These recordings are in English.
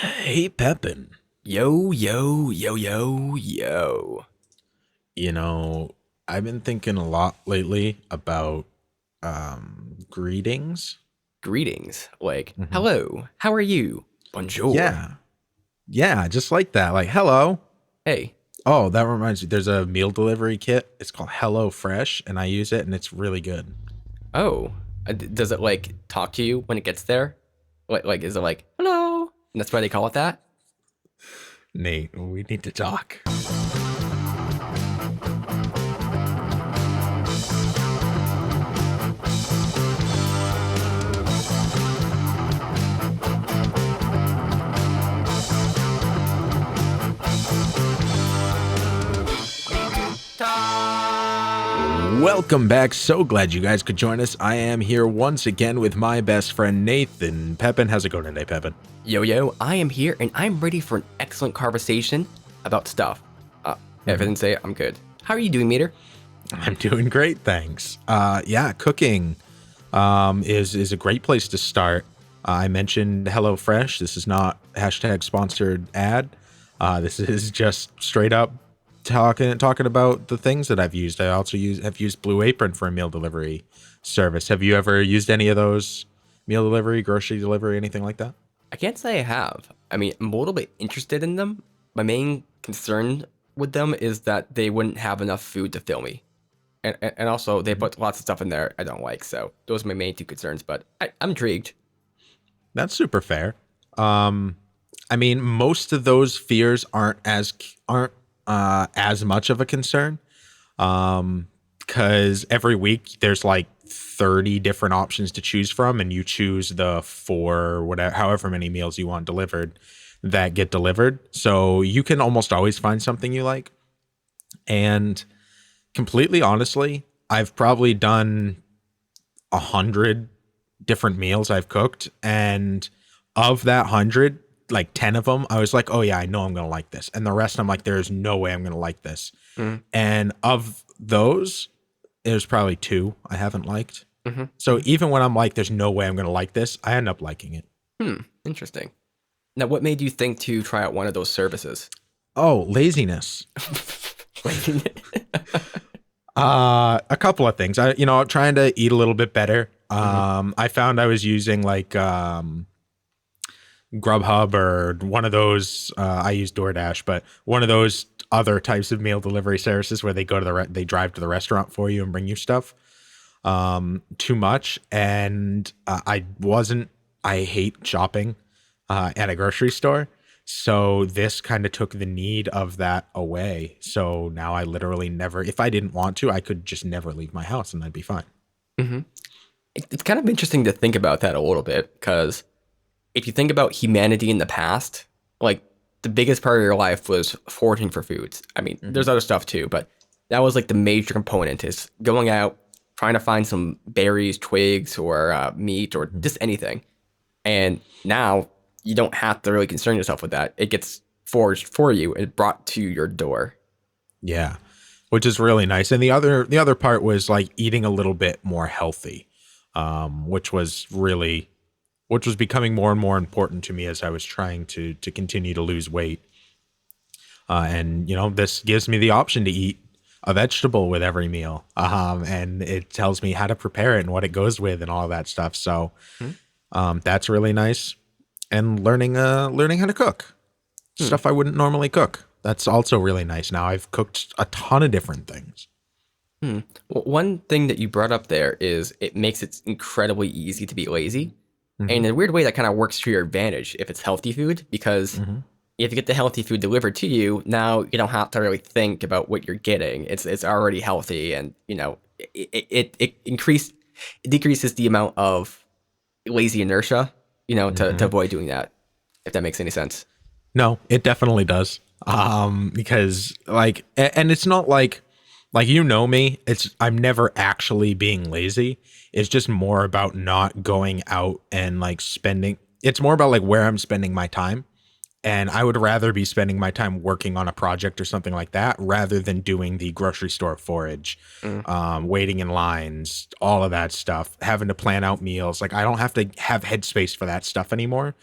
Hey, Pepin. Yo, yo, yo, yo, yo. You know, I've been thinking a lot lately about greetings. Greetings. Like, Hmm. hello, how are you? Bonjour. Yeah. Yeah, just like that. Like, hello. Hey. Oh, that reminds me. There's a meal delivery kit. It's called Hello Fresh, and I use it, and it's really good. Oh, does it like talk to you when it gets there? Like, is it like, hello? And that's why they call it that? Nate, we need to talk. Welcome back. So glad you guys could join us. I am here once again with my best friend Nathan. Pepin, how's it going today, Pepin? Yo, yo, I am here and I'm ready for an excellent conversation about stuff. If I didn't say it, I'm good. How are you doing, Meter? I'm doing great, thanks. Yeah, cooking is a great place to start. I mentioned HelloFresh. This is not hashtag sponsored ad. This is just straight up talking about the things that I've used. I also have used Blue Apron for a meal delivery service. Have you ever used any of those meal delivery, grocery delivery, anything like that? I can't say I have. I mean, I'm a little bit interested in them. My main concern with them is that they wouldn't have enough food to fill me. And also, they Mhm. put lots of stuff in there I don't like. So those are my main two concerns, but I'm intrigued. That's super fair. Um, I mean, most of those fears aren't as much of a concern. Because every week there's like 30 different options to choose from, and you choose the four, whatever, however many meals you want delivered that get delivered. So you can almost always find something you like. And completely honestly, I've probably done 100 different meals I've cooked, and of that 100, like 10 of them, I was like, oh yeah, I know I'm gonna like this, and the rest I'm like, there's no way I'm gonna like this. Mm-hmm. And of those, there's probably two I haven't liked. So Mm-hmm. even when I'm like, there's no way I'm gonna like this, I end up liking it. Interesting. Now, what made you think to try out one of those services? Oh, laziness. Like, A couple of things. Trying to eat a little bit better. mm-hmm. I found I was using like Grubhub or one of those. I use DoorDash, but one of those other types of meal delivery services where they go to they drive to the restaurant for you and bring you stuff. Too much, and I hate shopping at a grocery store. So this kind of took the need of that away. So now I literally never, if I didn't want to, I could just never leave my house and I'd be fine. Mm-hmm. It's kind of interesting to think about that a little bit because if you think about humanity in the past, like the biggest part of your life was foraging for foods. I mean, Hmm. there's other stuff too, but that was like the major component is going out, trying to find some berries, twigs, or meat, or just anything. And now you don't have to really concern yourself with that. It gets foraged for you and brought to your door. Yeah, which is really nice. And the other part was like eating a little bit more healthy, which was really which was becoming more and more important to me as I was trying to continue to lose weight. And this gives me the option to eat a vegetable with every meal, and it tells me how to prepare it and what it goes with and all that stuff. So Hmm? that's really nice. And learning how to cook Hmm. stuff I wouldn't normally cook. That's also really nice. Now I've cooked a ton of different things. Hmm. Well, one thing that you brought up there is it makes it incredibly easy to be lazy. Hmm. And in a weird way, that kind of works to your advantage if it's healthy food, because Hmm. if you get the healthy food delivered to you, now you don't have to really think about what you're getting. It's already healthy, and it decreases the amount of lazy inertia, to Hmm. avoid doing that. If that makes any sense. No, it definitely does. Because and it's not like me. I'm never actually being lazy. It's just more about not going out and like spending. It's more about like where I'm spending my time. And I would rather be spending my time working on a project or something like that rather than doing the grocery store forage, Mm. waiting in lines, all of that stuff, having to plan out meals. Like I don't have to have headspace for that stuff anymore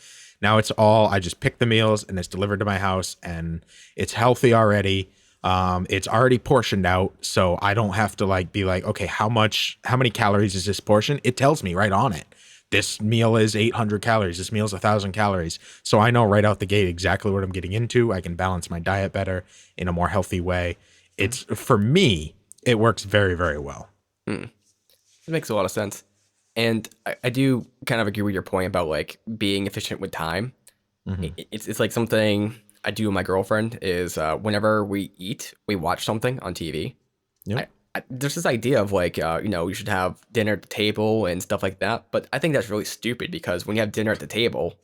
Now it's all, I just pick the meals and it's delivered to my house, and it's healthy already. It's already portioned out, so I don't have to like be like, okay, how many calories is this portion? It tells me right on it. This meal is 800 calories. This meal is 1,000 calories. So I know right out the gate exactly what I'm getting into. I can balance my diet better in a more healthy way. It's, for me, it works very, very well. It makes a lot of sense. And I do kind of agree with your point about like being efficient with time. It's like something I do with my girlfriend is whenever we eat, we watch something on TV. Yep. There's this idea of like, you should have dinner at the table and stuff like that. But I think that's really stupid because when you have dinner at the table,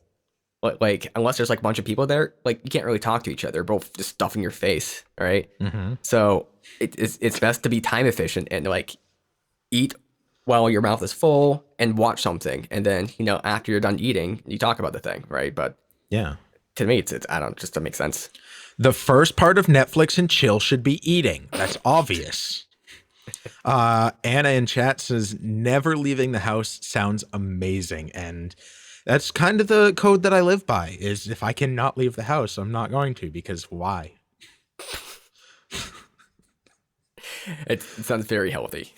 like unless there's like a bunch of people there, like you can't really talk to each other. You're both just stuffing your face, right? So it's best to be time efficient and like eat while your mouth is full and watch something. And then, after you're done eating, you talk about the thing, right? But Yeah. to me, it's I don't, just to make sense. The first part of Netflix and chill should be eating. That's obvious. Anna in chat says never leaving the house sounds amazing, and that's kind of the code that I live by. Is if I cannot leave the house, I'm not going to, because why? It sounds very healthy.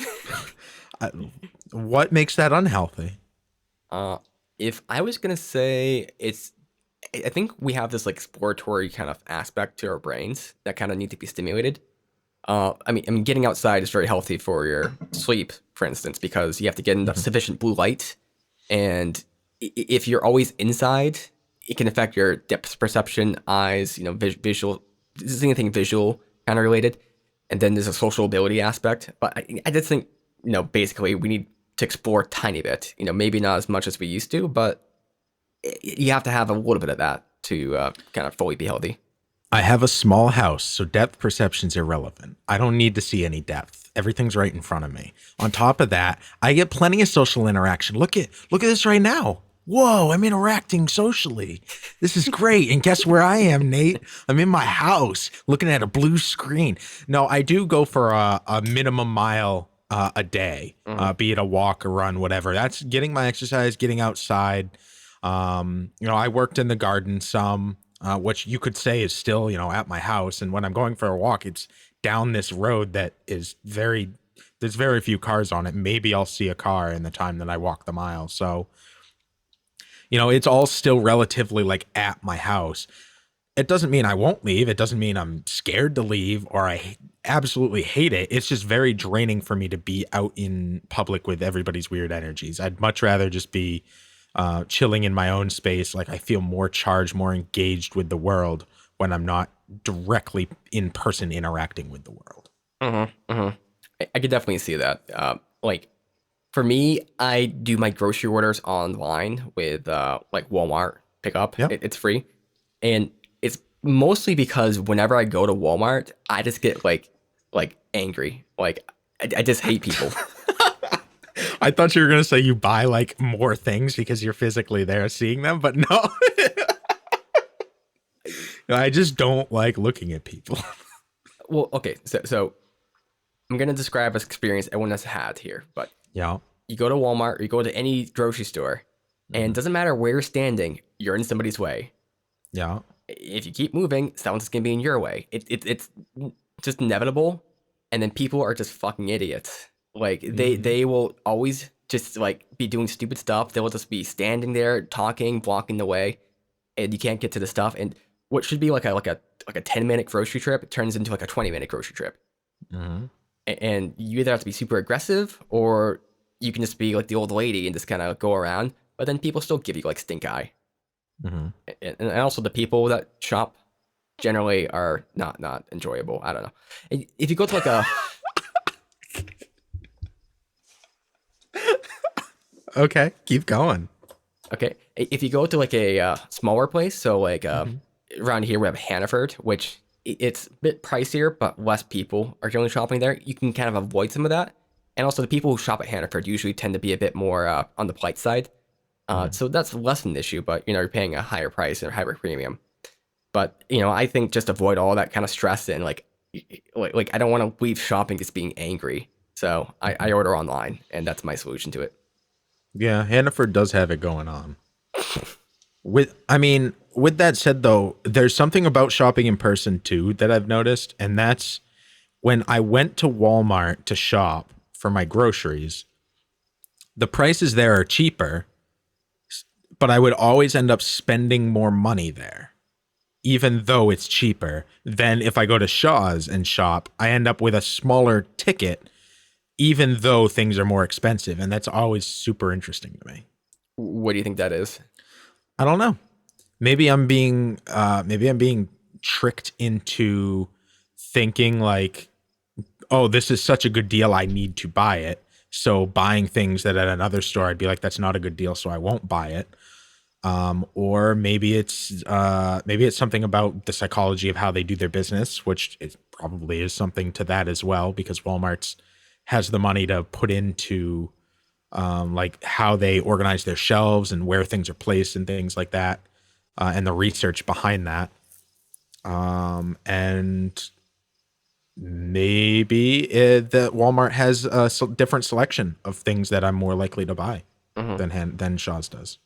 What makes that unhealthy? If I was gonna say I think we have this like exploratory kind of aspect to our brains that kind of need to be stimulated. I mean, getting outside is very healthy for your sleep, for instance, because you have to get enough sufficient blue light. And if you're always inside, it can affect your depth perception, eyes, visual. This is anything visual kind of related. And then there's a social ability aspect. But I just think, basically we need to explore a tiny bit. Maybe not as much as we used to, but you have to have a little bit of that to kind of fully be healthy. I have a small house, so depth perception's irrelevant. I don't need to see any depth. Everything's right in front of me. On top of that, I get plenty of social interaction. Look at this right now. Whoa, I'm interacting socially. This is great. And guess where I am, Nate? I'm in my house looking at a blue screen. No, I do go for a minimum mile a day, be it a walk, a run, whatever. That's getting my exercise, getting outside. I worked in the garden some. Which you could say is still, at my house. And when I'm going for a walk, it's down this road that is there's very few cars on it. Maybe I'll see a car in the time that I walk the mile. So, it's all still relatively like at my house. It doesn't mean I won't leave. It doesn't mean I'm scared to leave or I absolutely hate it. It's just very draining for me to be out in public with everybody's weird energies. I'd much rather just be chilling in my own space. Like I feel more charged, more engaged with the world when I'm not directly in person interacting with the world. I could definitely see that. Like for me, I do my grocery orders online with like Walmart pickup. Yep. It's free, and it's mostly because whenever I go to Walmart, I just get like angry. Like I just hate people. I thought you were going to say you buy like more things because you're physically there seeing them, but no. I just don't like looking at people. Well, okay, so I'm going to describe an experience everyone has had here, but Yeah. you go to Walmart or you go to any grocery store, and it doesn't matter where you're standing, you're in somebody's way. Yeah. If you keep moving, someone's going to be in your way. It's just inevitable, and then people are just fucking idiots. Like they will always just like be doing stupid stuff. They will just be standing there talking, blocking the way, and you can't get to the stuff. And what should be like a 10-minute grocery trip turns into like a 20-minute grocery trip. And you either have to be super aggressive or you can just be like the old lady and just kind of go around. But then people still give you like stink eye. And also the people that shop generally are not enjoyable. I don't know. If you go to like a Okay, keep going. Okay, if you go to like a smaller place, so like around here we have Hannaford, which it's a bit pricier, but less people are generally shopping there. You can kind of avoid some of that. And also the people who shop at Hannaford usually tend to be a bit more on the polite side. So that's less an issue, but you're paying a higher price and a higher premium. But I think just avoid all that kind of stress and like I don't want to leave shopping just being angry. So I order online, and that's my solution to it. Yeah, Hannaford does have it going on. With that said though, there's something about shopping in person too that I've noticed, and that's when I went to Walmart to shop for my groceries, the prices there are cheaper, but I would always end up spending more money there, even though it's cheaper than if I go to Shaw's and shop. I end up with a smaller ticket, even though things are more expensive. And that's always super interesting to me. What do you think that is? I don't know. Maybe I'm being tricked into thinking like, oh, this is such a good deal, I need to buy it. So buying things that at another store I'd be like, that's not a good deal, so I won't buy it. Or maybe it's something about the psychology of how they do their business, which is probably is something to that as well, because Walmart's has the money to put into like how they organize their shelves and where things are placed and things like that, and the research behind that. And maybe that Walmart has a different selection of things that I'm more likely to buy than Shaw's does.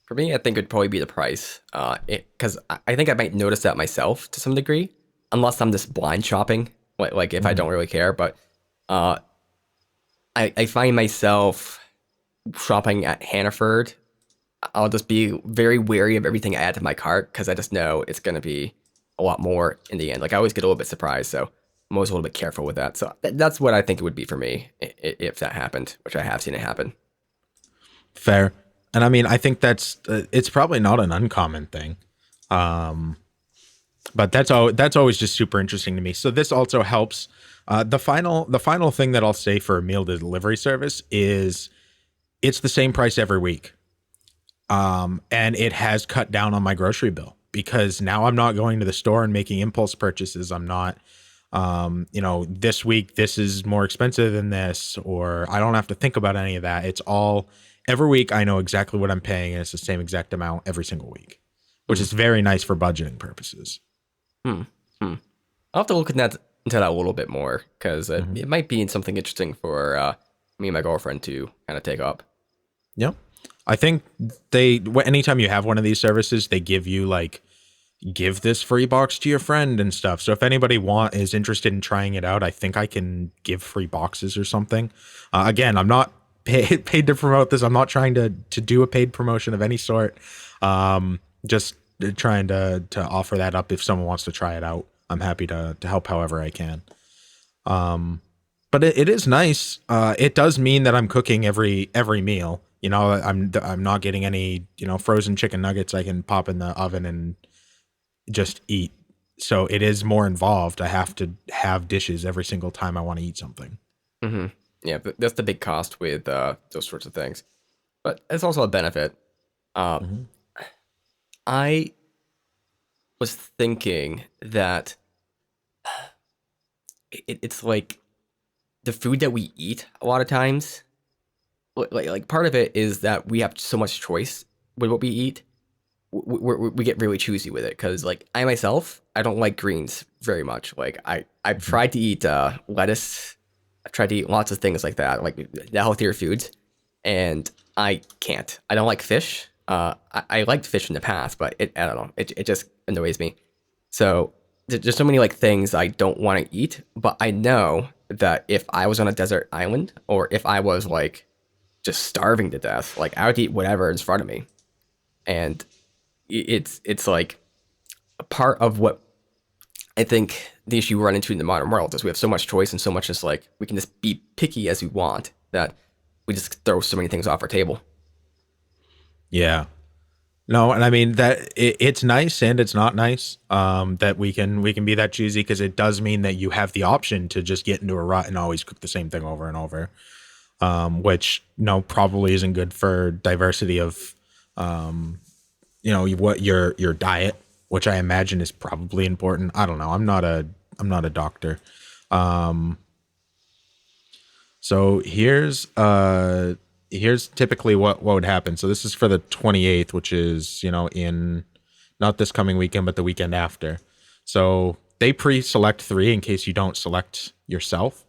For me, I think it'd probably be the price. Because I think I might notice that myself to some degree, unless I'm just blind shopping, like if I don't really care. But I find myself shopping at Hannaford. I'll just be very wary of everything I add to my cart because I just know it's going to be a lot more in the end. Like I always get a little bit surprised, so I'm always a little bit careful with that. So that's what I think it would be for me if that happened, which I have seen it happen. Fair. And I mean, I think that's it's probably not an uncommon thing, but that's always just super interesting to me. So this also helps. The final thing that I'll say for a meal delivery service is it's the same price every week, and it has cut down on my grocery bill because now I'm not going to the store and making impulse purchases. I'm not. This week this is more expensive than this, or I don't have to think about any of that. It's all every week I know exactly what I'm paying, and it's the same exact amount every single week, which is very nice for budgeting purposes. I'll have to look into that a little bit more because it might be something interesting for me and my girlfriend to kind of take up. Yeah. I think anytime you have one of these services, they give you like, give this free box to your friend and stuff. So if anybody is interested in trying it out, I think I can give free boxes or something. Again, I'm not paid to promote this. I'm not trying to do a paid promotion of any sort. Just trying to offer that up if someone wants to try it out. I'm happy to help however I can. But it is nice. It does mean that I'm cooking every meal. I'm not getting any frozen chicken nuggets I can pop in the oven and just eat. So it is more involved. I have to have dishes every single time I want to eat something. Mm-hmm. Yeah, that's the big cost with those sorts of things. But it's also a benefit. I was thinking that it's like the food that we eat a lot of times, like part of it is that we have so much choice with what we eat. We get really choosy with it because like I myself, I don't like greens very much. Like I've tried to eat lettuce. I've tried to eat lots of things like that, like the healthier foods, and I can't. I don't like fish. I liked fish in the past, but I don't know. It just annoys me. So there's so many like things I don't want to eat, but I know that if I was on a desert island or if I was like just starving to death, like I would eat whatever is in front of me. And it's like a part of what I think the issue we run into in the modern world is we have so much choice and so much just like we can just be picky as we want that we just throw so many things off our table. Yeah. No, and I mean that it's nice and it's not nice that we can be that choosy because it does mean that you have the option to just get into a rut and always cook the same thing over and over, which probably isn't good for diversity of what your diet, which I imagine is probably important. I don't know. I'm not a doctor. So here's typically what would happen. So this is for the 28th, which is, in not this coming weekend, but the weekend after. So they pre-select 3 in case you don't select yourself.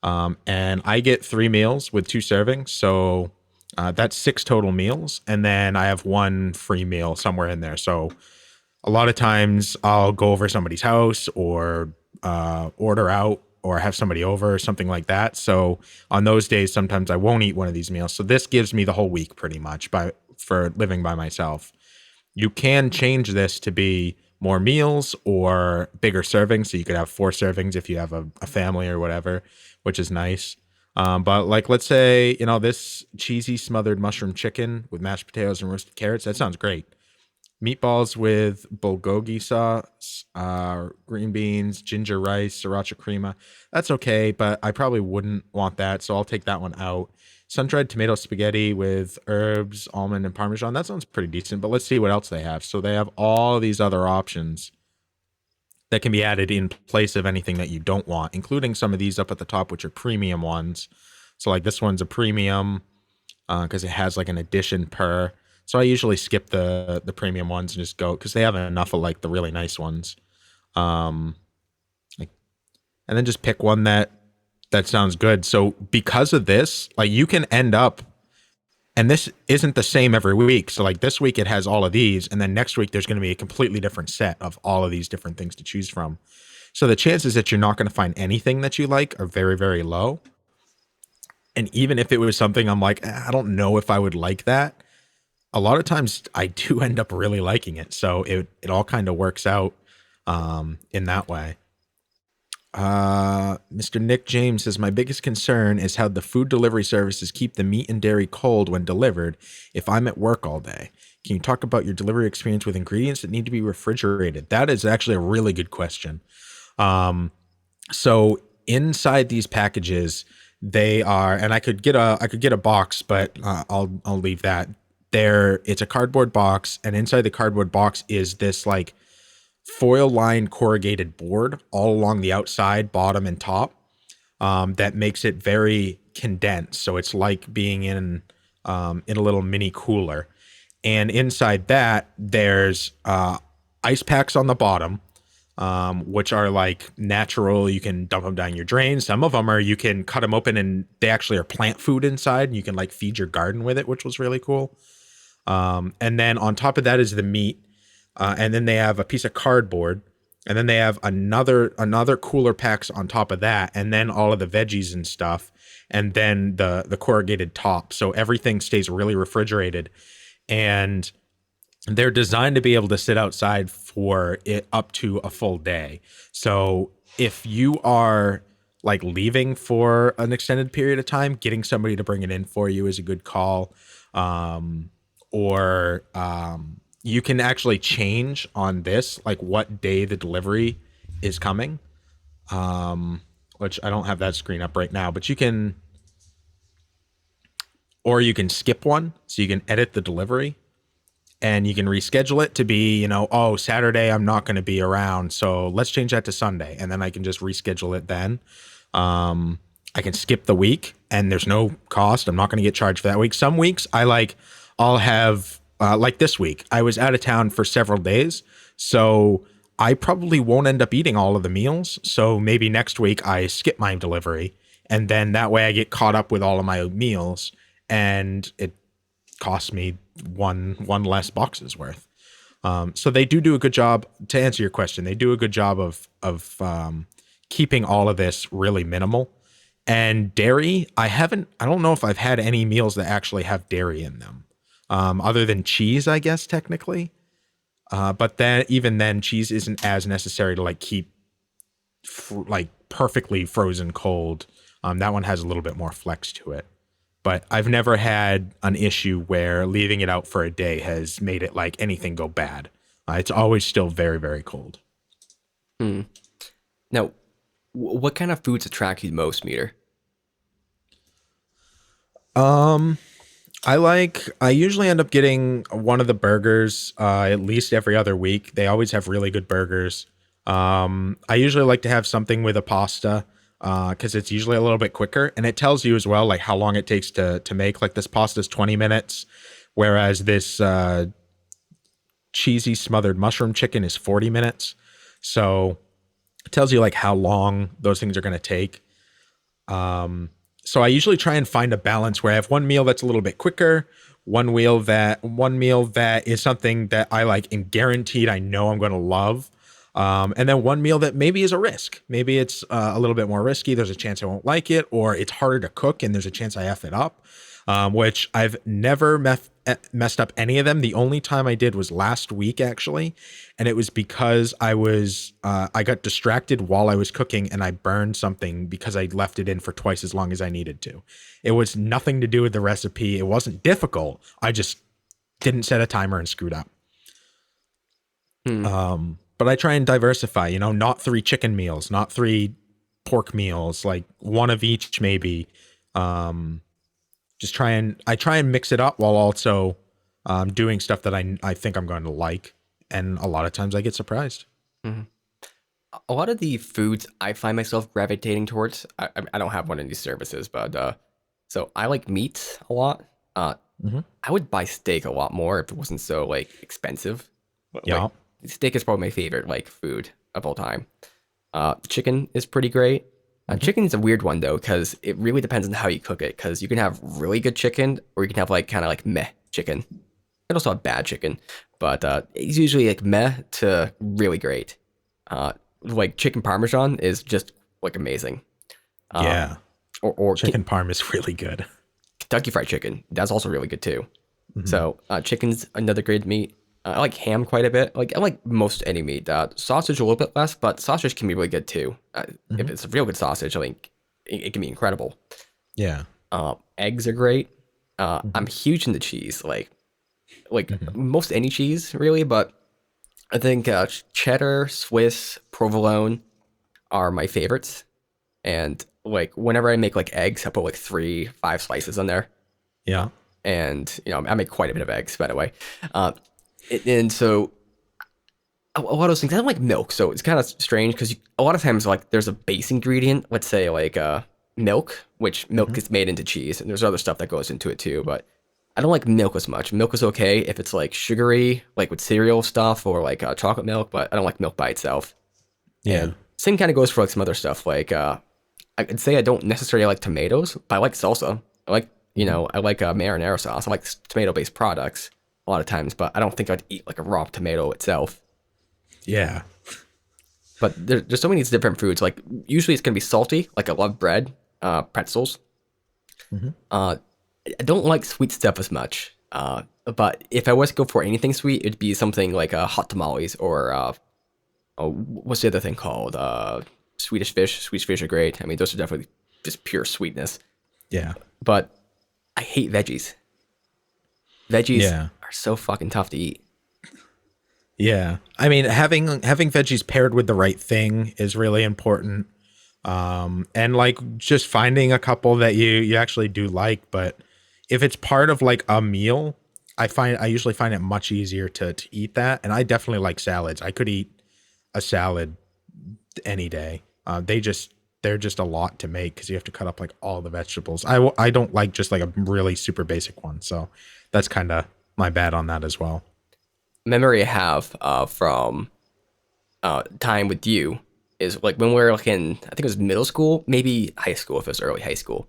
And I get 3 meals with 2 servings. So That's 6 total meals, and then I have one free meal somewhere in there. So a lot of times I'll go over somebody's house or order out or have somebody over or something like that. So on those days, sometimes I won't eat one of these meals. So this gives me the whole week pretty much for living by myself. You can change this to be more meals or bigger servings. So you could have 4 servings if you have a family or whatever, which is nice. But like, let's say, this cheesy smothered mushroom chicken with mashed potatoes and roasted carrots, that sounds great. Meatballs with bulgogi sauce, green beans, ginger rice, sriracha crema. That's okay, but I probably wouldn't want that, so I'll take that one out. Sun-dried tomato spaghetti with herbs, almond, and parmesan. That sounds pretty decent, but let's see what else they have. So they have all these other options that can be added in place of anything that you don't want, including some of these up at the top, which are premium ones. So like this one's a premium because it has like an addition per. So I usually skip the premium ones and just go because they have enough of like the really nice ones. Like, and then just pick one that sounds good. So because of this, like you can end up, and this isn't the same every week. So like this week it has all of these, and then next week there's going to be a completely different set of all of these different things to choose from. So the chances that you're not going to find anything that you like are very, very low. And even if it was something I'm like, I don't know if I would like that, a lot of times I do end up really liking it. So it all kind of works out in that way. Mr. Nick James says, my biggest concern is how the food delivery services keep the meat and dairy cold when delivered if I'm at work all day. Can you talk about your delivery experience with ingredients that need to be refrigerated? That is actually a really good question. So inside these packages, they are, and I could get a box, but I'll leave that there. It's a cardboard box, and inside the cardboard box is this like foil lined corrugated board all along the outside, bottom and top, that makes it very condensed. So it's like being in a little mini cooler. And inside that, there's ice packs on the bottom, which are like natural. You can dump them down your drain. Some of them are, you can cut them open and they actually are plant food inside, and you can like feed your garden with it, which was really cool. And then on top of that is the meat. And then they have a piece of cardboard, and then they have another cooler packs on top of that, and then all of the veggies and stuff, and then the corrugated top. So everything stays really refrigerated, and they're designed to be able to sit outside for it up to a full day. So if you are like leaving for an extended period of time, getting somebody to bring it in for you is a good call. Or you can actually change on this, like what day the delivery is coming, which I don't have that screen up right now, but you can, or you can skip one. So you can edit the delivery and you can reschedule it to be, oh, Saturday, I'm not going to be around. So let's change that to Sunday. And then I can just reschedule it then. I can skip the week and there's no cost. I'm not going to get charged for that week. Some weeks I'll have, like this week, I was out of town for several days, so I probably won't end up eating all of the meals. So maybe next week I skip my delivery, and then that way I get caught up with all of my meals, and it costs me one less box's worth. So they do a good job. To answer your question, they do a good job of keeping all of this really minimal. And dairy, I don't know if I've had any meals that actually have dairy in them. Other than cheese, I guess, technically. But then even then, cheese isn't as necessary to like keep like perfectly frozen cold. That one has a little bit more flex to it. But I've never had an issue where leaving it out for a day has made it like anything go bad. It's always still very, very cold. Now, what kind of foods attract you most, Meter? I usually end up getting one of the burgers at least every other week. They always have really good burgers. I usually like to have something with a pasta because it's usually a little bit quicker, and it tells you as well like how long it takes to make. Like this pasta is 20 minutes, whereas this cheesy smothered mushroom chicken is 40 minutes. So it tells you like how long those things are going to take. So I usually try and find a balance where I have one meal that's a little bit quicker, one meal that is something that I like and guaranteed I know I'm going to love. And then one meal that maybe is a risk. Maybe it's a little bit more risky. There's a chance I won't like it, or it's harder to cook and there's a chance I F it up, which I've never messed up any of them. The only time I did was last week, actually. And it was because I got distracted while I was cooking and I burned something because I left it in for twice as long as I needed to. It was nothing to do with the recipe. It wasn't difficult. I just didn't set a timer and screwed up. But I try and diversify, not 3 chicken meals, not 3 pork meals, like one of each maybe. I try and mix it up while also doing stuff that I think I'm going to like. And a lot of times I get surprised. Mm-hmm. A lot of the foods I find myself gravitating towards, I don't have one of these services, but so I like meat a lot. I would buy steak a lot more if it wasn't so like expensive. Yeah. Like, steak is probably my favorite like food of all time. Chicken is pretty great. Chicken is a weird one though, because it really depends on how you cook it. Because you can have really good chicken, or you can have like kind of like meh chicken. You can also have bad chicken, but it's usually like meh to really great. Like chicken parmesan is just like amazing. Yeah. Or chicken parm is really good. Kentucky Fried Chicken, that's also really good too. So chicken's another great meat. I like ham quite a bit. Like I like most any meat. Sausage a little bit less, but sausage can be really good too. If it's a real good sausage, I think it can be incredible. Yeah. Eggs are great. I'm huge into cheese, like most any cheese really, but I think cheddar, Swiss, provolone are my favorites. And like whenever I make like eggs, I put like 3-5 slices on there. Yeah. And I make quite a bit of eggs, by the way. And so a lot of those things, I don't like milk, so it's kind of strange because a lot of times like there's a base ingredient, let's say like milk, which milk gets made into cheese, and there's other stuff that goes into it too, but I don't like milk as much. Milk is okay if it's like sugary, like with cereal stuff, or like chocolate milk, but I don't like milk by itself. Yeah. And same kind of goes for like some other stuff, like I could say I don't necessarily like tomatoes, but I like salsa. I like marinara sauce. I like tomato-based products a lot of times, but I don't think I'd eat like a raw tomato itself. Yeah. But there's so many different foods. Like usually it's gonna be salty. Like I love bread, pretzels. I don't like sweet stuff as much. But if I was to go for anything sweet, it'd be something like hot tamales or what's the other thing called? Swedish fish. Swedish fish are great. I mean, those are definitely just pure sweetness. Yeah. But I hate veggies. Veggies are so fucking tough to eat. Yeah. I mean, having veggies paired with the right thing is really important. And like just finding a couple that you actually do like, but if it's part of like a meal, I usually find it much easier to eat that. And I definitely like salads. I could eat a salad any day. They're just a lot to make because you have to cut up like all the vegetables. I don't like just like a really super basic one. So that's kind of my bad on that as well. Memory I have from time with you is like when we were like in, I think it was middle school, maybe high school if it was early high school.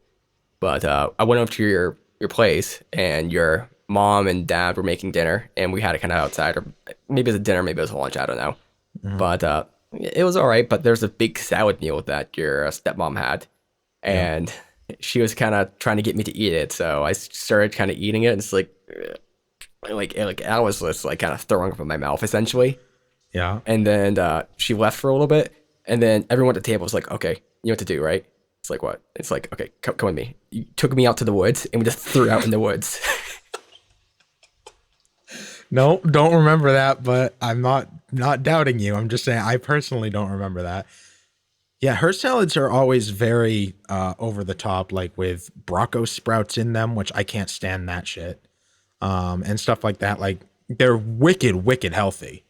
But I went over to your place and your mom and dad were making dinner and we had it kind of outside, or maybe it was a dinner, maybe it was a lunch, I don't know. But it was all right. But there's a big salad meal that your stepmom had, and she was kind of trying to get me to eat it. So I started kind of eating it, and it's like I was just like kind of throwing up in my mouth essentially. Yeah. And then she left for a little bit, and then everyone at the table was like, "Okay, you know what to do, right?" It's like, "What?" It's like, "Okay, come with me." You took me out to the woods, and we just threw out in the woods. No, don't remember that, but I'm not doubting you. I'm just saying I personally don't remember that. Yeah, her salads are always very over the top, like with Brussels sprouts in them, which I can't stand that shit. And stuff like that. Like they're wicked healthy.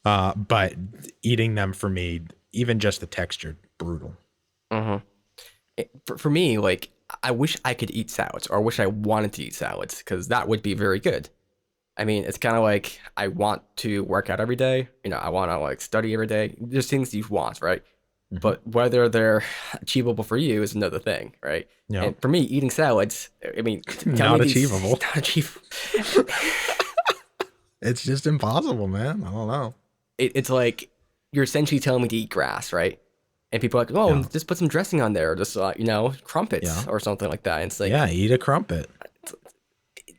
But eating them for me, even just the texture, brutal. For me, like I wish I could eat salads, or I wish I wanted to eat salads, because that would be very good. I mean, it's kind of like I want to work out every day. I want to like study every day. There's things you want, right? but whether they're achievable for you is another thing, right? Yeah. And for me, eating salads, I mean, tell Not me achievable. not achievable. It's just impossible, man. I don't know. It's like you're essentially telling me to eat grass, right? And people are like, oh, Yeah. just put some dressing on there, or just crumpets Yeah. or something like that. And it's like Yeah, eat a crumpet.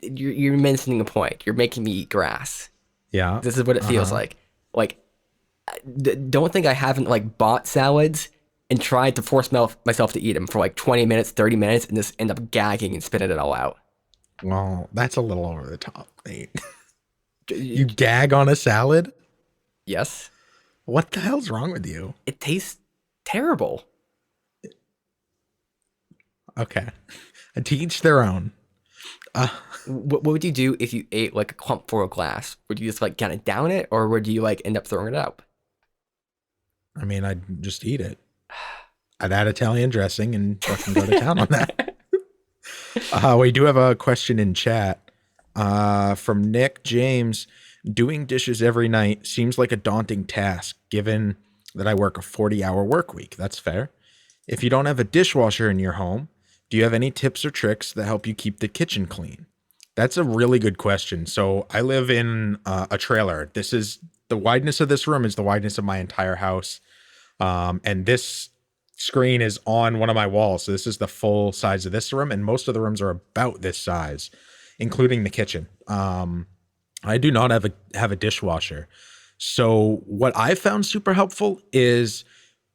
you're mentioning a point. You're making me eat grass. Yeah. This is what it feels like. Like, don't think I haven't like bought salads and tried to force myself to eat them for like 20 minutes, 30 minutes, and just end up gagging and spitting it all out. Well, that's a little over the top, Nate. You gag on a salad? Yes, What the hell's wrong with you? it tastes terrible. Okay. To each their own. What would you do if you ate like a clump full of glass? Would you just like kind of down it, or would you like end up throwing it up? I mean, I'd just eat it. I'd add Italian dressing and fucking go to town on that. We do have a question in chat from Nick James. Doing dishes every night seems like a daunting task given that I work a 40-hour work week. That's fair. If you don't have a dishwasher in your home, do you have any tips or tricks that help you keep the kitchen clean? That's a really good question. So I live in a trailer. The wideness of this room is the wideness of my entire house. And this screen is on one of my walls. So this is the full size of this room. And most of the rooms are about this size, including the kitchen. I do not have a dishwasher. So what I found super helpful is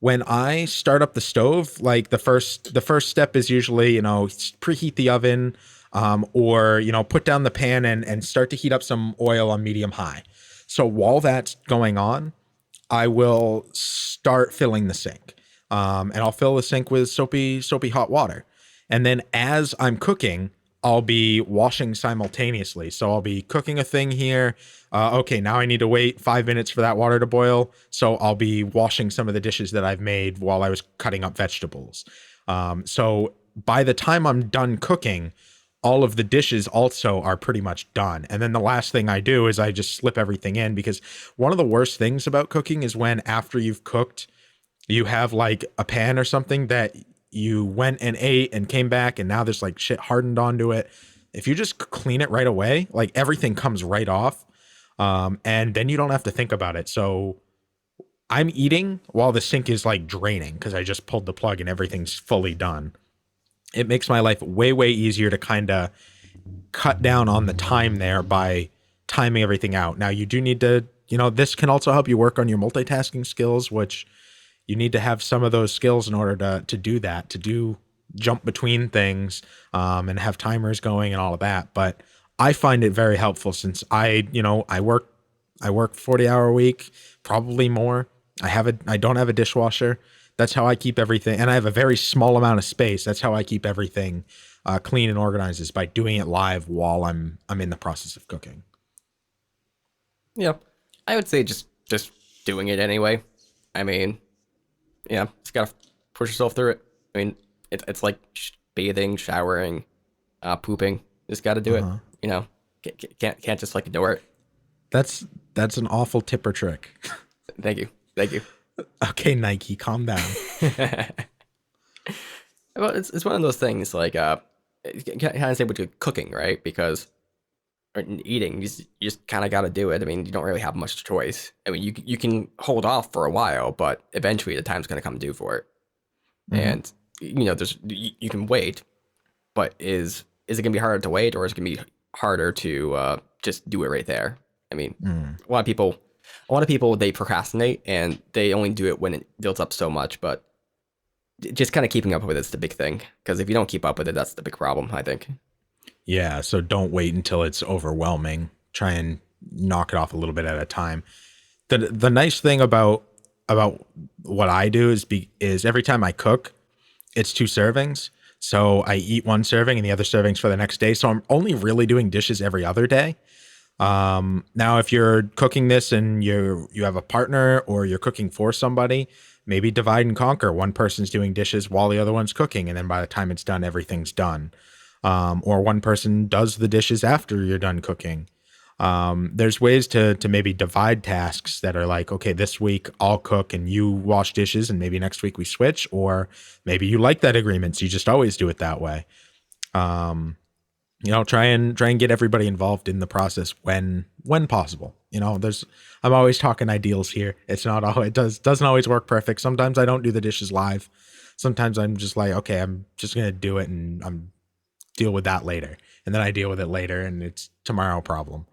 when I start up the stove, like the first step is usually, preheat the oven, or, put down the pan and start to heat up some oil on medium high. So while that's going on, I will start filling the sink. And I'll fill the sink with soapy hot water. And then as I'm cooking, I'll be washing simultaneously. So I'll be cooking a thing here. Okay, now I need to wait 5 minutes for that water to boil. So I'll be washing some of the dishes that I've made while I was cutting up vegetables. So by the time I'm done cooking, all of the dishes also are pretty much done. And then the last thing I do is I just slip everything in, because one of the worst things about cooking is when after you've cooked, you have like a pan or something that you went and ate and came back and now there's like shit hardened onto it. If you just clean it right away, like everything comes right off. And then you don't have to think about it. So I'm eating while the sink is like draining because I just pulled the plug and everything's fully done. It makes my life way, way easier to kind of cut down on the time there by timing everything out. Now you do need to, this can also help you work on your multitasking skills, which you need to have some of those skills in order to do that, to jump between things, and have timers going and all of that. But I find it very helpful since I work 40-hour a week, probably more. I don't have a dishwasher. That's how I keep everything. And I have a very small amount of space. That's how I keep everything clean and organized, is by doing it live while I'm in the process of cooking. Yeah, I would say just doing it anyway. I mean, yeah, just gotta push yourself through it. I mean, it's like bathing, showering, pooping. Just gotta do it. Can't just like ignore it. That's an awful tip or trick. Thank you. Okay, Nike, calm down. Well, it's one of those things like kind of say with cooking, right? Because or eating, you just kind of got to do it. I mean, you don't really have much choice. I mean, you can hold off for a while, but eventually the time's going to come due for it. And you can wait, but is it going to be harder to wait, or is it going to be harder to just do it right there? I mean, a lot of people they procrastinate and they only do it when it builds up so much, but just kind of keeping up with it's the big thing, because if you don't keep up with it, that's the big problem, I think. Yeah, so don't wait until it's overwhelming. Try and knock it off a little bit at a time. The nice thing about what I do is every time I cook, it's 2 servings. So I eat 1 serving and the other servings for the next day. So I'm only really doing dishes every other day. Now, if you're cooking this and you have a partner or you're cooking for somebody, maybe divide and conquer. One person's doing dishes while the other one's cooking, and then by the time it's done, everything's done. Or one person does the dishes after you're done cooking. There's ways to maybe divide tasks that are like, okay, this week I'll cook and you wash dishes, and maybe next week we switch, or maybe you like that agreement, so you just always do it that way. Um, try and get everybody involved in the process when possible. I'm always talking ideals here. It's not all it doesn't always work perfect. Sometimes I don't do the dishes live. Sometimes I'm just like, okay, I'm just gonna do it and I'm deal with that later, and then I deal with it later, and it's tomorrow problem.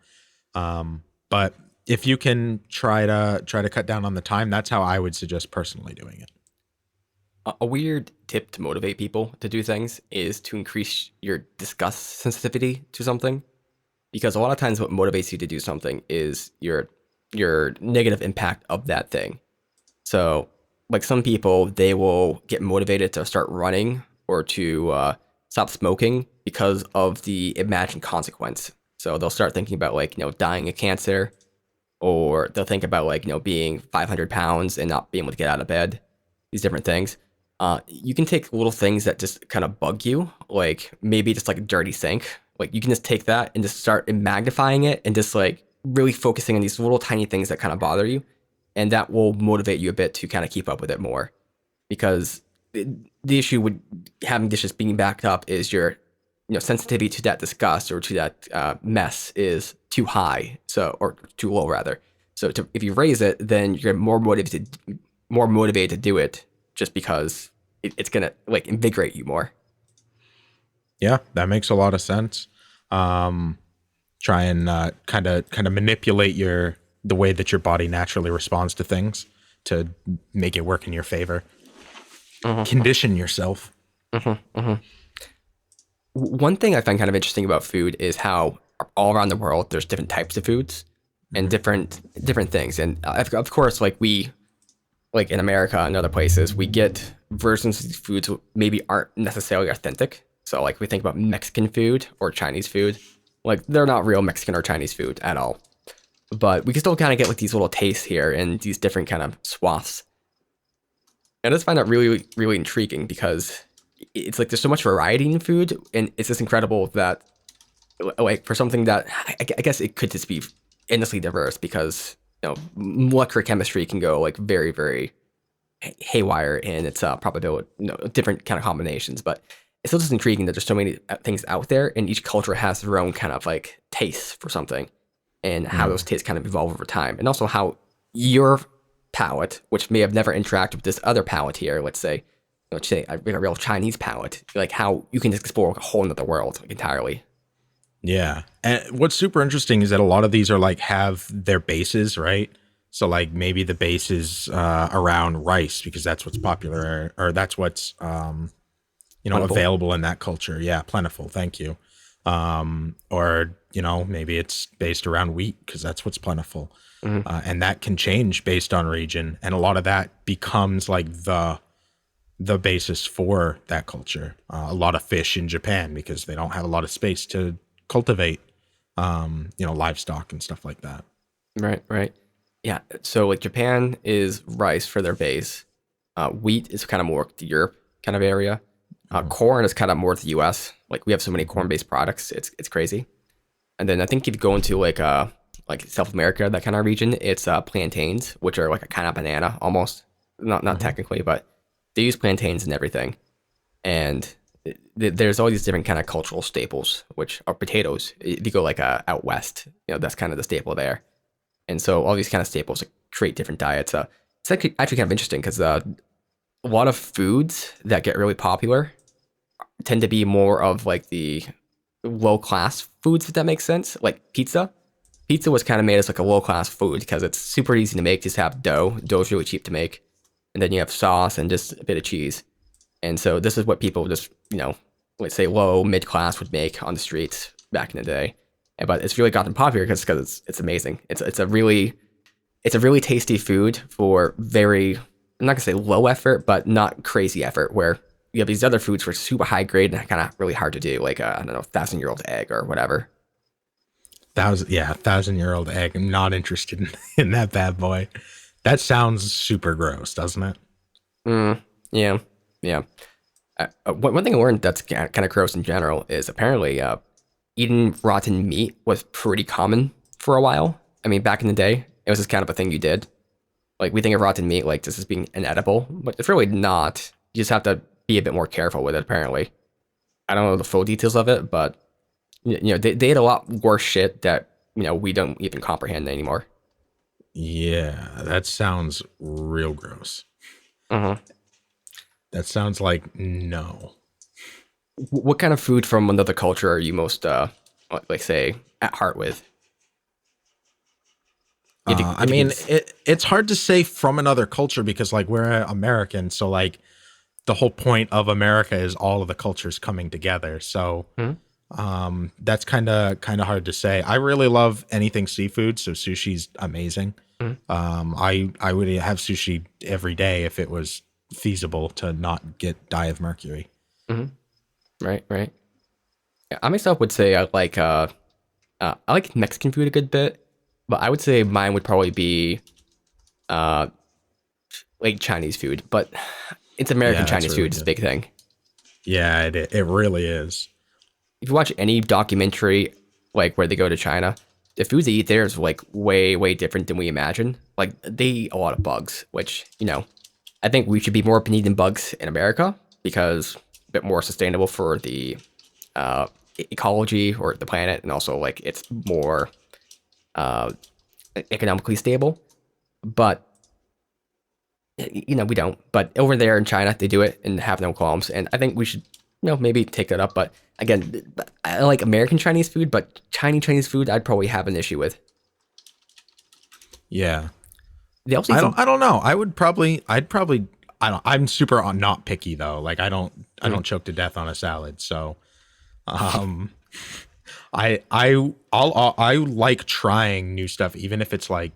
But if you can try to cut down on the time, that's how I would suggest personally doing it. A weird tip to motivate people to do things is to increase your disgust sensitivity to something, because a lot of times what motivates you to do something is your negative impact of that thing. So, like some people, they will get motivated to start running or to stop smoking because of the imagined consequence. So they'll start thinking about like dying of cancer, or they'll think about like being 500 pounds and not being able to get out of bed. These different things. You can take little things that just kind of bug you, like maybe just like a dirty sink. Like you can just take that and just start magnifying it and just like really focusing on these little tiny things that kind of bother you, and that will motivate you a bit to kind of keep up with it more. Because the issue with having dishes being backed up is your sensitivity to that disgust or to that mess is too high, or too low rather. So if you raise it, then you're more motivated to do it, just because it's gonna like invigorate you more. Yeah, that makes a lot of sense. Try and kind of manipulate the way that your body naturally responds to things to make it work in your favor. Condition yourself. One thing I find kind of interesting about food is how all around the world there's different types of foods and different things. And of course, like in America and other places, we get versions of these foods that maybe aren't necessarily authentic. So like we think about Mexican food or Chinese food, like they're not real Mexican or Chinese food at all. But we can still kind of get like these little tastes here and these different kind of swaths. And I just find that really, really intriguing, because it's like there's so much variety in food, and it's just incredible that like for something that I guess it could just be endlessly diverse, because molecular chemistry can go like very, very haywire in its probability, different kind of combinations. But it's still just intriguing that there's so many things out there, and each culture has their own kind of like taste for something, and how those tastes kind of evolve over time, and also how your palate, which may have never interacted with this other palate here, let's say a real Chinese palate, like how you can just explore a whole nother world entirely. Yeah. And what's super interesting is that a lot of these are like have their bases, right? So like maybe the base is around rice because that's what's popular, or that's what's Plentiful. available in that culture. Yeah, plentiful. Thank you. Or maybe it's based around wheat because that's what's plentiful, and that can change based on region. And a lot of that becomes like the basis for that culture. A lot of fish in Japan because they don't have a lot of space to cultivate, livestock and stuff like that. Right. Yeah. So like Japan is rice for their base. Wheat is kind of more the Europe kind of area. Corn is kind of more the U.S. Like we have so many corn-based products, it's crazy. And then I think if you go into like South America, that kind of region, it's plantains, which are like a kind of banana almost. Not technically, but they use plantains and everything. And there's all these different kind of cultural staples, which are potatoes. If you go like out west, that's kind of the staple there. And so all these kind of staples create different diets. It's actually kind of interesting because a lot of foods that get really popular tend to be more of like the low class foods, if that makes sense. Like pizza. Pizza was kind of made as like a low class food because it's super easy to make. Just have dough. Dough is really cheap to make. And then you have sauce and just a bit of cheese. And so this is what people just, let's say low, mid class would make on the streets back in the day. But it's really gotten popular because it's amazing. It's a really tasty food for very, I'm not gonna say low effort, but not crazy effort, where you have these other foods for super high grade and kind of really hard to do, like I don't know, 1,000-year-old egg or whatever. 1,000-year-old egg. I'm not interested in that bad boy. That sounds super gross, doesn't it? Yeah. One thing I learned that's kind of gross in general is apparently eating rotten meat was pretty common for a while. I mean, back in the day, it was just kind of a thing you did. Like we think of rotten meat like just as being inedible, but it's really not. You just have to be a bit more careful with it. Apparently, I don't know the full details of it, but they ate a lot worse shit that we don't even comprehend anymore. Yeah, that sounds real gross. Uh-huh. That sounds like no. What kind of food from another culture are you most like say at heart with? I mean, it's hard to say from another culture because like we're American, so like the whole point of America is all of the cultures coming together. So Mhm. that's kind of hard to say. I really love anything seafood, so sushi's amazing. Mhm. I would have sushi every day if it was feasible to not get die of mercury. Mhm. Right, right. Yeah, I myself would say I like Mexican food a good bit, but I would say mine would probably be uh like Chinese food, but it's American Yeah, that's Chinese really food. It's a good. big thing. Yeah, it really is. If you watch any documentary like where they go to China, the food they eat there is like way way different than we imagine. Like they eat a lot of bugs, which I think we should be more open eating bugs in America because a bit more sustainable for the ecology or the planet, and also like it's more uh, economically stable. But we don't. But over there in China, they do it and have no qualms. And I think we should, maybe take that up. But again, I like American Chinese food, but Chinese food, I'd probably have an issue with. Yeah. They also eat some. I don't know. I'm super not picky though. Like I don't choke to death on a salad. So um I like trying new stuff even if it's like,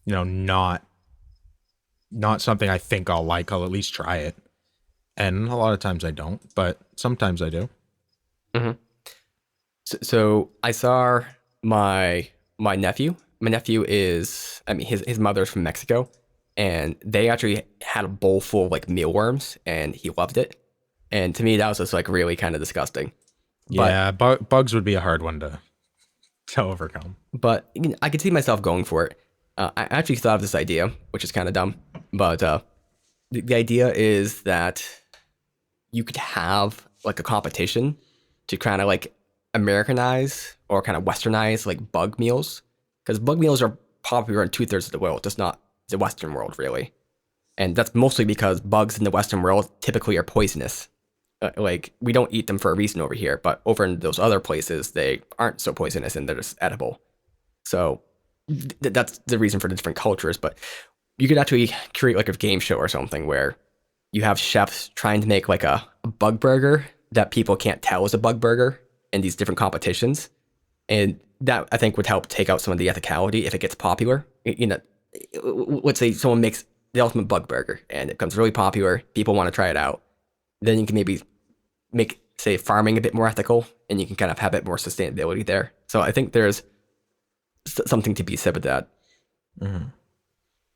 not something I think I'll like. I'll at least try it. And a lot of times I don't, but sometimes I do. Mhm. So I saw my nephew. My nephew is, I mean, his mother's from Mexico, and they actually had a bowl full of like mealworms, and he loved it. And to me, that was just like really kind of disgusting. But Yeah, bugs would be a hard one to overcome. I could see myself going for it. I actually thought of this idea, which is kind of dumb, but the idea is that you could have like a competition to kind of like Americanize or kind of Westernize like bug meals, because bug meals are popular in 2/3 of the world, just not the Western world really, and that's mostly because bugs in the Western world typically are poisonous. Like we don't eat them for a reason over here, but over in those other places they aren't so poisonous and they're just edible. So that's the reason for the different cultures. But you could actually create like a game show or something where you have chefs trying to make like a bug burger that people can't tell is a bug burger in these different competitions. And that I think would help take out some of the ethicality if it gets popular. Let's say someone makes the ultimate bug burger and it becomes really popular, people want to try it out. Then you can maybe make, say, farming a bit more ethical and you can kind of have a bit more sustainability there. So I think there's something to be said with that. Mhm.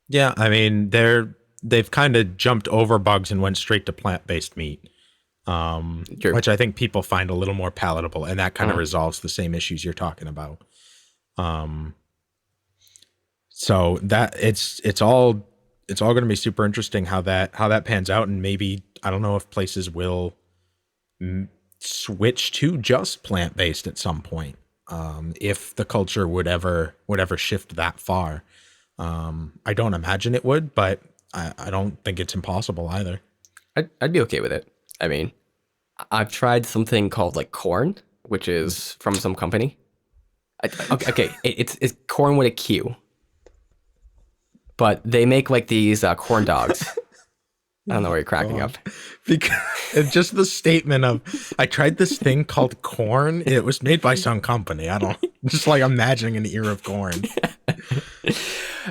Yeah, I mean they've kind of jumped over bugs and went straight to plant-based meat, True. which I think people find a little more palatable, and that kind of Mhm. resolves the same issues you're talking about. Um, so that it's all going to be super interesting how that pans out, and maybe I don't know if places will switch to just plant-based at some point, if the culture would ever shift that far. I don't imagine it would, but I don't think it's impossible either. I'd be okay with it. I mean, I've tried something called like corn, which is from some company. Okay, it's corn with a Q, but they make like these corn dogs. I don't know why you're cracking up. Because it's just the statement of I tried this thing called corn. It was made by some company. I don't just like imagining an ear of corn.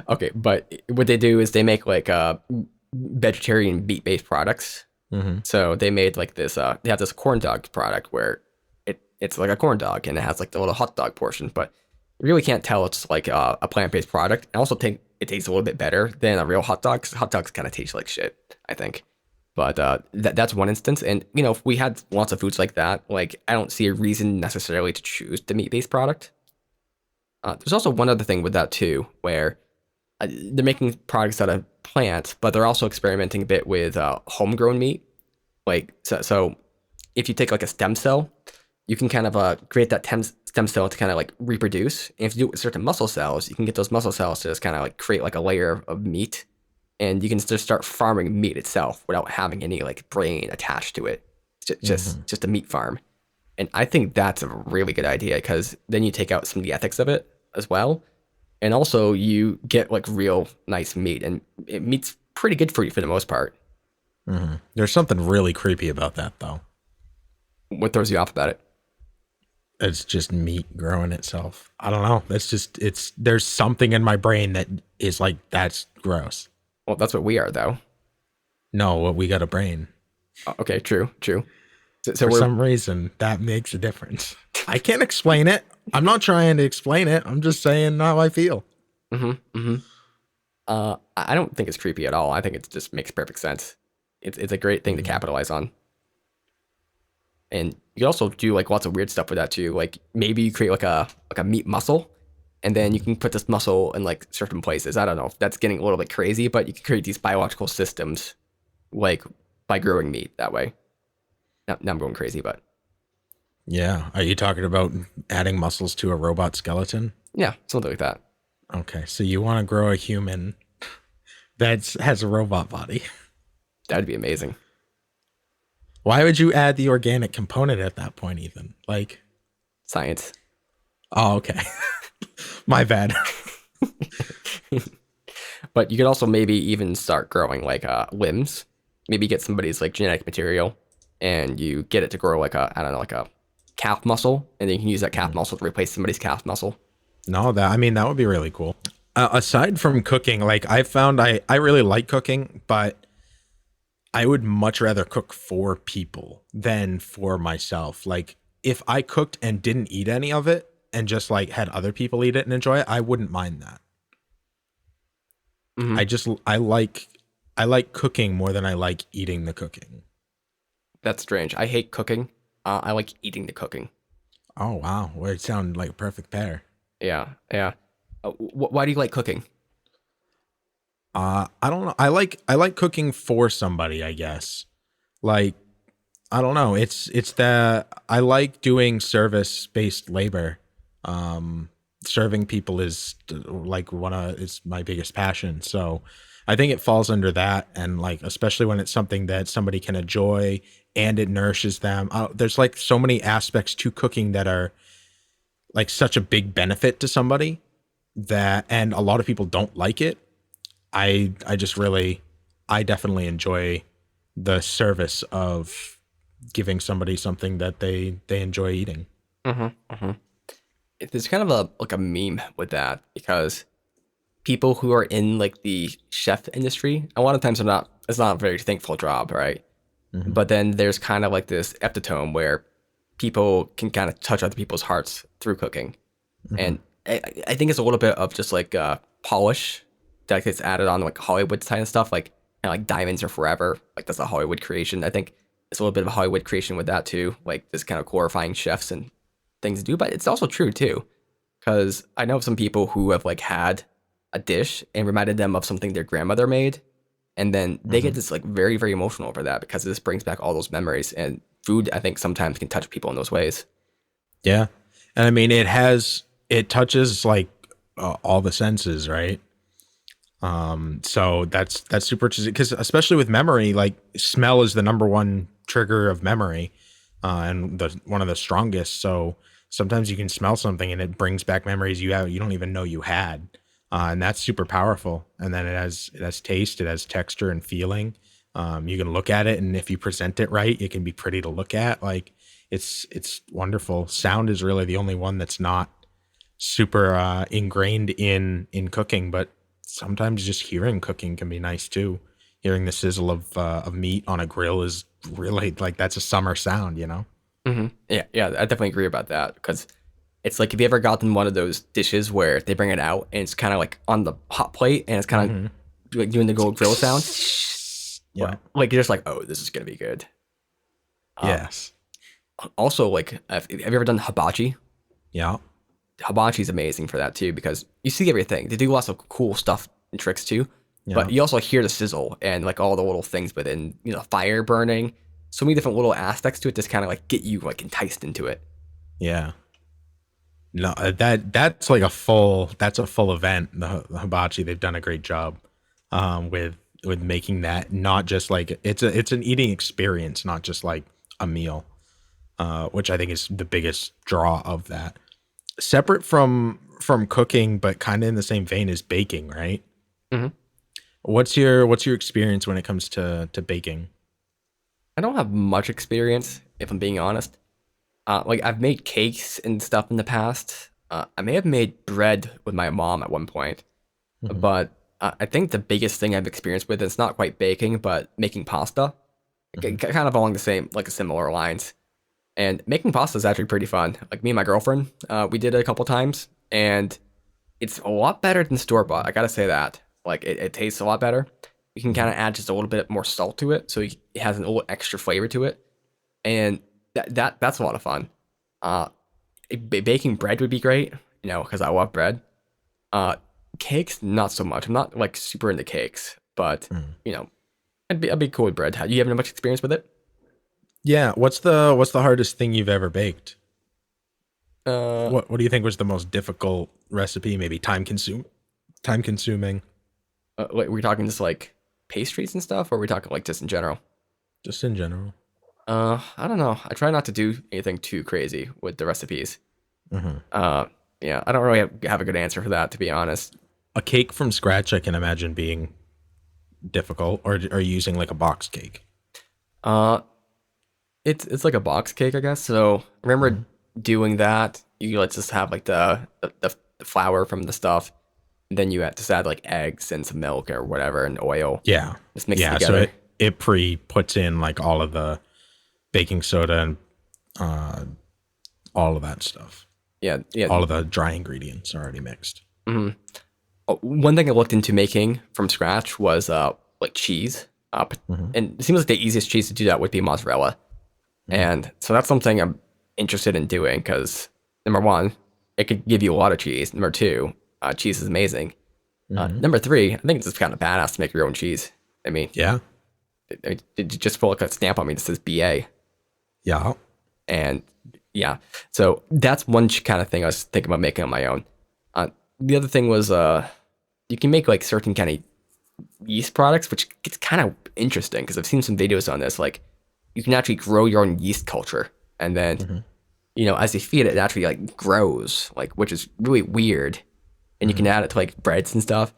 Okay, but what they do is they make like vegetarian meat-based products. Mm-hmm. So they made like this. They have this corn dog product where it's like a corn dog and it has like the little hot dog portion, but you really can't tell it's like a plant-based product. I also think it tastes a little bit better than a real hot dog. 'Cause hot dogs kind of taste like shit, I think. But that's one instance. And if we had lots of foods like that, like I don't see a reason necessarily to choose the meat-based product. There's also one other thing with that too, where they're making products out of plants, but they're also experimenting a bit with homegrown meat. Like so, if you take like a stem cell, you can kind of create that stem cell to kind of like reproduce. And if you do it with certain muscle cells, you can get those muscle cells to just kind of like create like a layer of meat, and you can just start farming meat itself without having any like brain attached to it. Just a meat farm. And I think that's a really good idea because then you take out some of the ethics of it as well. And also you get like real nice meat, and meat's pretty good for you for the most part. There's something really creepy about that, though. What throws you off about it? It's just meat growing itself. I don't know. There's something in my brain that is like, that's gross. Well, that's what we are though. No, we got a brain. Okay, true. So For some reason, that makes a difference. I can't explain it. I'm not trying to explain it. I'm just saying how I feel. I don't think it's creepy at all. I think it just makes perfect sense. It's a great thing to capitalize on. And you can also do like lots of weird stuff with that too. Like maybe you create like a meat muscle, and then you can put this muscle in like certain places. I don't know if that's getting a little bit crazy, but you can create these biological systems like by growing meat that way. Now I'm going crazy, but Yeah. Are you talking about adding muscles to a robot skeleton? yeah, something like that. Okay. So you want to grow a human that has a robot body. That'd be amazing. Why would you add the organic component at that point, Ethan? Like, Science. oh, okay. My bad. But you could also maybe even start growing like limbs. Maybe get somebody's like genetic material, and you get it to grow like a, I don't know, like a calf muscle, and then you can use that calf muscle to replace somebody's calf muscle. No, that would be really cool. Aside from cooking, like I found I really like cooking, but I would much rather cook for people than for myself. Like if I cooked and didn't eat any of it and just like had other people eat it and enjoy it, I wouldn't mind that. I like cooking more than I like eating the cooking. That's strange. I hate cooking. I like eating the cooking. Oh wow, well, it sounded like a perfect pair. Yeah. Why do you like cooking? I don't know. I like cooking for somebody, I guess. Like I don't know. It's that I like doing service-based labor. Serving people is like is my biggest passion. So I think it falls under that, and like especially when it's something that somebody can enjoy and it nourishes them. There's like so many aspects to cooking that are like such a big benefit to somebody that, and a lot of people don't like it. I just really, I definitely enjoy the service of giving somebody something that they enjoy eating. There's kind of a meme with that because people who are in like the chef industry, a lot of times it's not a very thankful job, right? But then there's kind of like this epitome where people can kind of touch other people's hearts through cooking. And I think it's a little bit of just like polish that gets added on like Hollywood kind of stuff, like like Diamonds Are Forever. Like that's a Hollywood creation. I think it's a little bit of a Hollywood creation with that too, like this kind of glorifying chefs and things to do. But it's also true too, because I know of some people who have like had a dish and reminded them of something their grandmother made, and then they get this like very very emotional over that because this brings back all those memories. And food, I think, sometimes can touch people in those ways. Yeah. And I mean, it touches like all the senses, right? So that's super interesting because especially with memory, like smell is the number one trigger of memory, and one of the strongest. So sometimes you can smell something and it brings back memories you don't even know you had, and that's super powerful. And then it has taste, it has texture and feeling. You can look at it, and if you present it right, it can be pretty to look at. Like it's wonderful. Sound is really the only one that's not super ingrained in cooking, but sometimes just hearing cooking can be nice too. Hearing the sizzle of meat on a grill is really like that's a summer sound, you know? Yeah, I definitely agree about that because it's like, have you ever gotten one of those dishes where they bring it out and it's kind of like on the hot plate and it's kind of like doing the gold grill sound? Yeah. Like you're just like, oh, this is gonna be good. Yes. Also, like, have you ever done hibachi? Yeah. hibachi is amazing for that too because you see everything. They do lots of cool stuff and tricks too, Yeah. but you also hear the sizzle and like all the little things within, fire burning. So many different little aspects to it just kind of like get you like enticed into it. Yeah. No, that's like that's a full event. The hibachi, they've done a great job with making that not just like it's an eating experience, not just like a meal, which I think is the biggest draw of that. Separate from cooking, but kind of in the same vein as baking, right? hmm What's your experience when it comes to baking? I don't have much experience, if I'm being honest. Like I've made cakes and stuff in the past. I may have made bread with my mom at one point, Mhm. but I think the biggest thing I've experienced with it's not quite baking, but making pasta. Mhm. Kind of along the same, like a similar lines. And making pasta is actually pretty fun. Like me and my girlfriend, we did it a couple times, and it's a lot better than store bought. I gotta say that. Like it tastes a lot better. You can Mhm. kind of add just a little bit more salt to it, so it has a little extra flavor to it, and that's a lot of fun. Uh, Baking bread would be great, because I love bread. Uh, Cakes not so much. I'm not like super into cakes, but Mhm. you know, I'd be cool with bread. You have much experience with it? Yeah. What's the hardest thing you've ever baked? Uh, What do you think was the most difficult recipe? Maybe time consuming, like, we're talking just like pastries and stuff, or are we talking like just in general? just in general. I don't know. I try not to do anything too crazy with the recipes. Hmm. Uh, yeah, I don't really have a good answer for that, to be honest. A cake from scratch, I can imagine being difficult, or are you using like a box cake? Uh, it's like a box cake, I guess. So I remember Mhm. doing that. You let's just have like the flour from the stuff. Then you had to add like eggs and some milk or whatever and oil. Yeah, Just mix it yeah. So together. it pre puts in like all of the baking soda and uh, all of that stuff. Yeah, yeah. All of the dry ingredients are already mixed. hmm One thing I looked into making from scratch was like cheese. Hmm. And it seems like the easiest cheese to do that would be mozzarella. Hmm. And so that's something I'm interested in doing because number one, it could give you a lot of cheese. Number two, cheese is amazing. Hmm. Number three, I think it's just kind of badass to make your own cheese. I mean, Yeah, it just put like a stamp on me that says BA. yeah. And yeah, so that's one kind of thing I was thinking about making on my own. The other thing was you can make like certain kind of yeast products, which gets kind of interesting because I've seen some videos on this. Like you can actually grow your own yeast culture, and then Hmm. as you feed it, it actually like grows, like which is really weird. And you can Hmm. add it to like breads and stuff,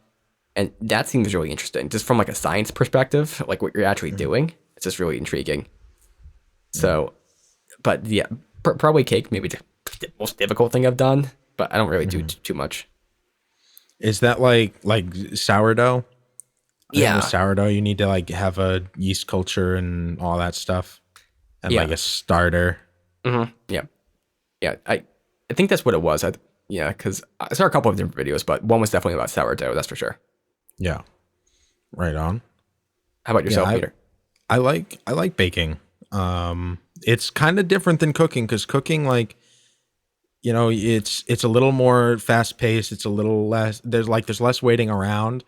and that seems really interesting, just from like a science perspective, like what you're actually Hmm. doing. It's just really intriguing. So, but yeah, probably cake, maybe the most difficult thing I've done, but I don't really do Hmm. too much. Is that like sourdough? I think with Yeah, sourdough, you need to like have a yeast culture and all that stuff, and like yeah, a starter. yeah, yeah. I think that's what it was. Yeah, because I saw a couple of different videos, but one was definitely about sourdough. That's for sure. Yeah, right on. How about Yeah, yourself, Peter? I like baking. It's kind of different than cooking because cooking, like, it's a little more fast paced. It's a little less. There's less waiting around,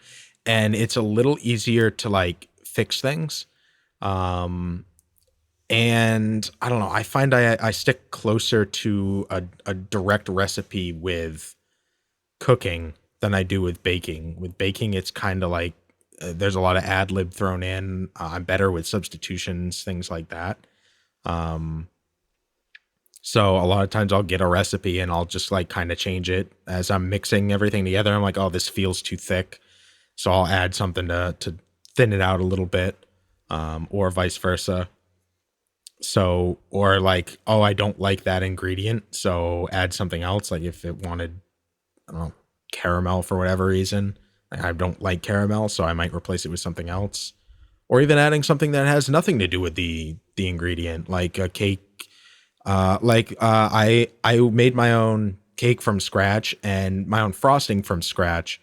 and it's a little easier to like fix things. Um, and I don't know. I find I stick closer to a direct recipe with cooking than I do with baking. With baking, it's kind of like there's a lot of ad lib thrown in. I'm better with substitutions, things like that. Um, so a lot of times I'll get a recipe and I'll just like kind of change it as I'm mixing everything together. I'm like, oh, this feels too thick, so I'll add something to thin it out a little bit, or vice versa. So, or like, oh, I don't like that ingredient, so add something else. Like if it wanted, I don't know, caramel for whatever reason. I don't like caramel, so I might replace it with something else. Or even adding something that has nothing to do with the ingredient, like a cake. I made my own cake from scratch and my own frosting from scratch,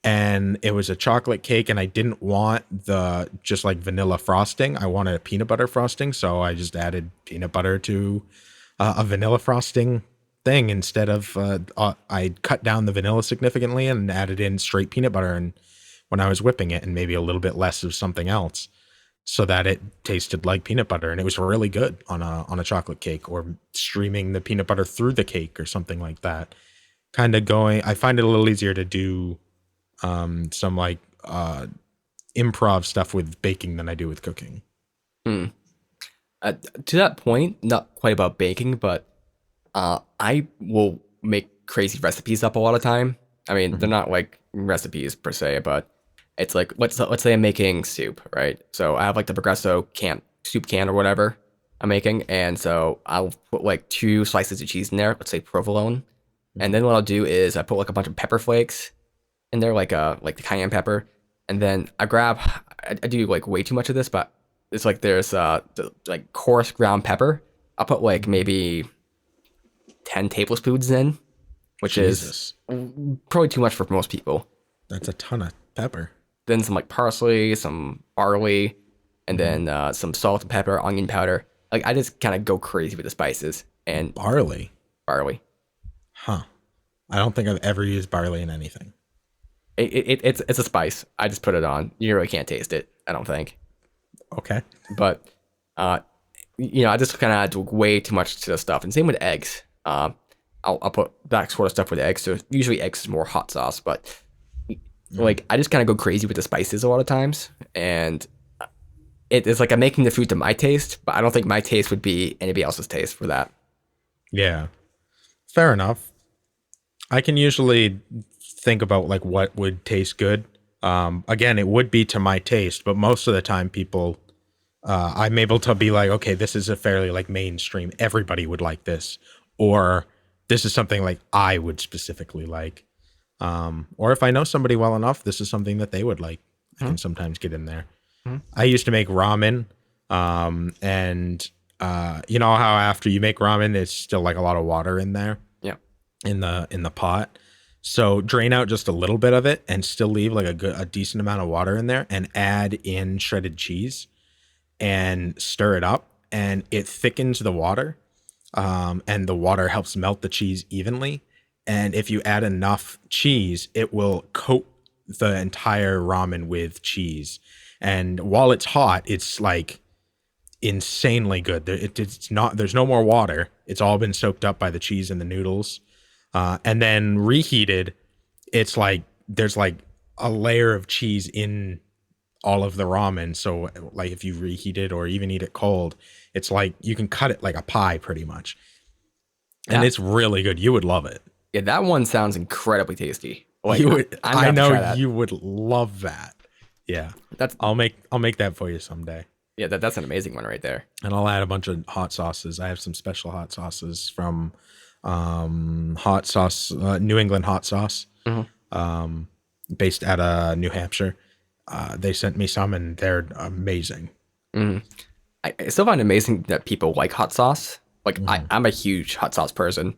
and it was a chocolate cake, and I didn't want the just like vanilla frosting. I wanted a peanut butter frosting, so I just added peanut butter to a vanilla frosting thing instead of I cut down the vanilla significantly and added in straight peanut butter and when I was whipping it and maybe a little bit less of something else so that it tasted like peanut butter and it was really good on a chocolate cake or streaming the peanut butter through the cake or something like that. Kind of going, I find it a little easier to do some like improv stuff with baking than I do with cooking. To that point, not quite about baking, but I will make crazy recipes up a lot of time. I mean, they're not like recipes per se, but it's like let's say I'm making soup, right? So I have like the Progresso soup can or whatever I'm making, and so I'll put like 2 slices of cheese in there, let's say provolone, and then what I'll do is I put like a bunch of pepper flakes in there, like the cayenne pepper, and then I do like way too much of this, but it's like there's like coarse ground pepper. I'll put like maybe 10 tablespoons in, which Jesus. is probably too much for most people. That's a ton of pepper. Then some like parsley, some barley, and then some salt and pepper, onion powder. Like I just kind of go crazy with the spices and Barley. barley. Huh. I don't think I've ever used barley in anything. It's a spice. I just put it on. You really can't taste it, I don't think. Okay. But I just kind of add way too much to the stuff. And same with eggs. I'll put that sort of stuff with eggs. So usually eggs is more hot sauce, but like I just kind of go crazy with the spices a lot of times, and it's like I'm making the food to my taste, but I don't think my taste would be anybody else's taste for that. Yeah. Fair enough. I can usually think about like what would taste good. Again, it would be to my taste, but most of the time people, I'm able to be like, okay, this is a fairly like mainstream. Everybody would like this, or this is something like I would specifically like. Or if I know somebody well enough, this is something that they would like. I can sometimes get in there. I used to make ramen, and you know how after you make ramen, it's still like a lot of water in there. Yeah. In the pot. So drain out just a little bit of it and still leave like a decent amount of water in there and add in shredded cheese and stir it up, and it thickens the water. And the water helps melt the cheese evenly. And if you add enough cheese, it will coat the entire ramen with cheese. And while it's hot, it's like insanely good. It's not, there's no more water. It's all been soaked up by the cheese and the noodles. And then reheated, it's like there's like a layer of cheese in all of the ramen. So like if you reheat it or even eat it cold, it's like you can cut it like a pie pretty much. And it's really good. You would love it. Yeah, that one sounds incredibly tasty. Like, You would, I know that. you would love that. Yeah. I'll make that for you someday. Yeah, that's an amazing one right there. And I'll add a bunch of hot sauces. I have some special hot sauces from hot sauce, New England hot sauce, based out of New Hampshire. They sent me some and they're amazing. I still find it amazing that people like hot sauce. Like I'm a huge hot sauce person.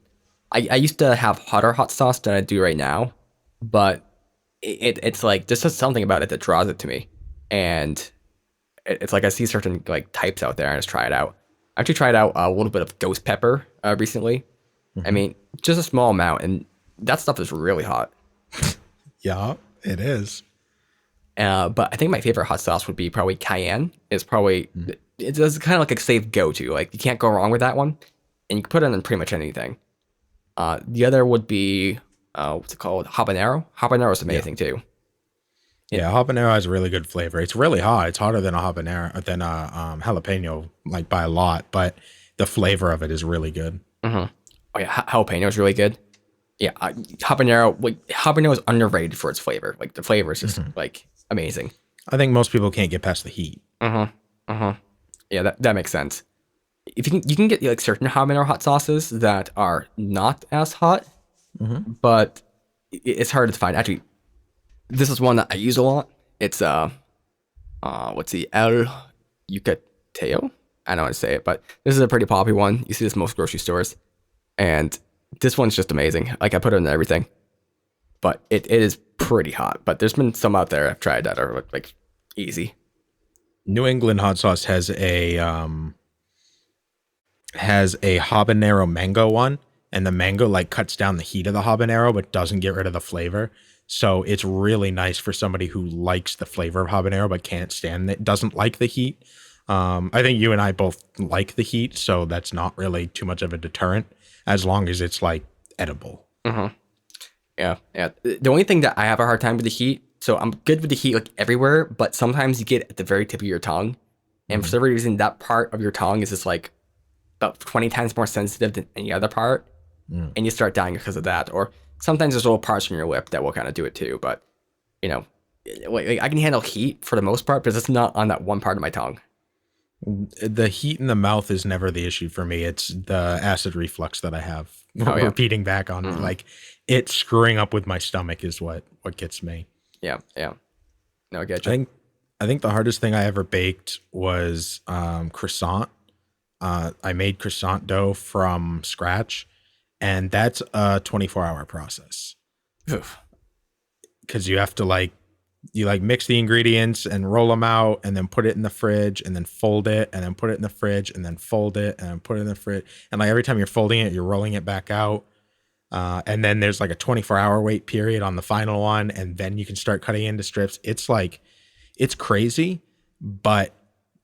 I used to have hotter hot sauce than I do right now, but it's like there's just something about it that draws it to me. And it's like I see certain like types out there and I just try it out. I actually tried out a little bit of ghost pepper recently. I mean, just a small amount, and that stuff is really hot. Yeah, it is. But I think my favorite hot sauce would be probably cayenne. It's probably it's kind of like a safe go-to. Like you can't go wrong with that one, and you can put it in pretty much anything. The other would be what's it called? Habanero. Habanero is amazing too. Yeah, habanero has a really good flavor. It's really hot. It's hotter than a habanero than a jalapeno, like by a lot. But the flavor of it is really good. Oh yeah, jalapeno is really good. Yeah, habanero is underrated for its flavor. Like the flavor is just like amazing. I think most people can't get past the heat. Yeah, that makes sense. If you can get like certain habanero hot sauces that are not as hot, but it's hard to find. Actually, this is one that I use a lot. It's what's the El Yucateo? I don't know how to say it, but this is a pretty popular one. You see this in most grocery stores, and this one's just amazing. Like I put it in everything, but it is pretty hot. But there's been some out there I've tried that are like easy. New England hot sauce has a habanero mango one, and the mango like cuts down the heat of the habanero but doesn't get rid of the flavor. So it's really nice for somebody who likes the flavor of habanero but can't stand it, doesn't like the heat. I think you and I both like the heat, so that's not really too much of a deterrent as long as it's like edible. Yeah, yeah. The only thing that I have a hard time with the heat, so I'm good with the heat like everywhere, but sometimes you get at the very tip of your tongue, and for some reason that part of your tongue is just like about 20 times more sensitive than any other part, and you start dying because of that. Or sometimes there's little parts on your lip that will kind of do it too. But you know, like I can handle heat for the most part, but it's not on that one part of my tongue. The heat in the mouth is never the issue for me. It's the acid reflux that I have Oh, yeah. repeating back on me. Like it screwing up with my stomach is what gets me. Yeah, yeah. No, I get I you. think I think the hardest thing I ever baked was croissant. I made croissant dough from scratch, and that's a 24-hour process Oof. because you have to like mix the ingredients and roll them out and then put it in the fridge and then fold it and then put it in the fridge and then fold it and then put it in the fridge. And like every time you're folding it, you're rolling it back out. And then there's like a 24-hour wait period on the final one. And then you can start cutting into strips. It's like, it's crazy, but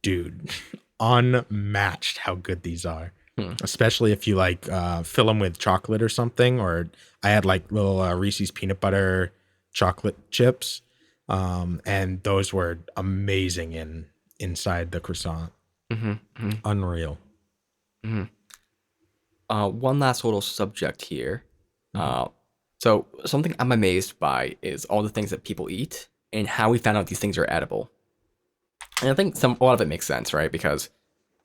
dude, unmatched how good these are. Especially if you like fill them with chocolate or something. Or I had like little Reese's peanut butter chocolate chips. And those were amazing inside the croissant. Unreal. One last little subject here. So something I'm amazed by is all the things that people eat and how we found out these things are edible. And I think a lot of it makes sense, right? Because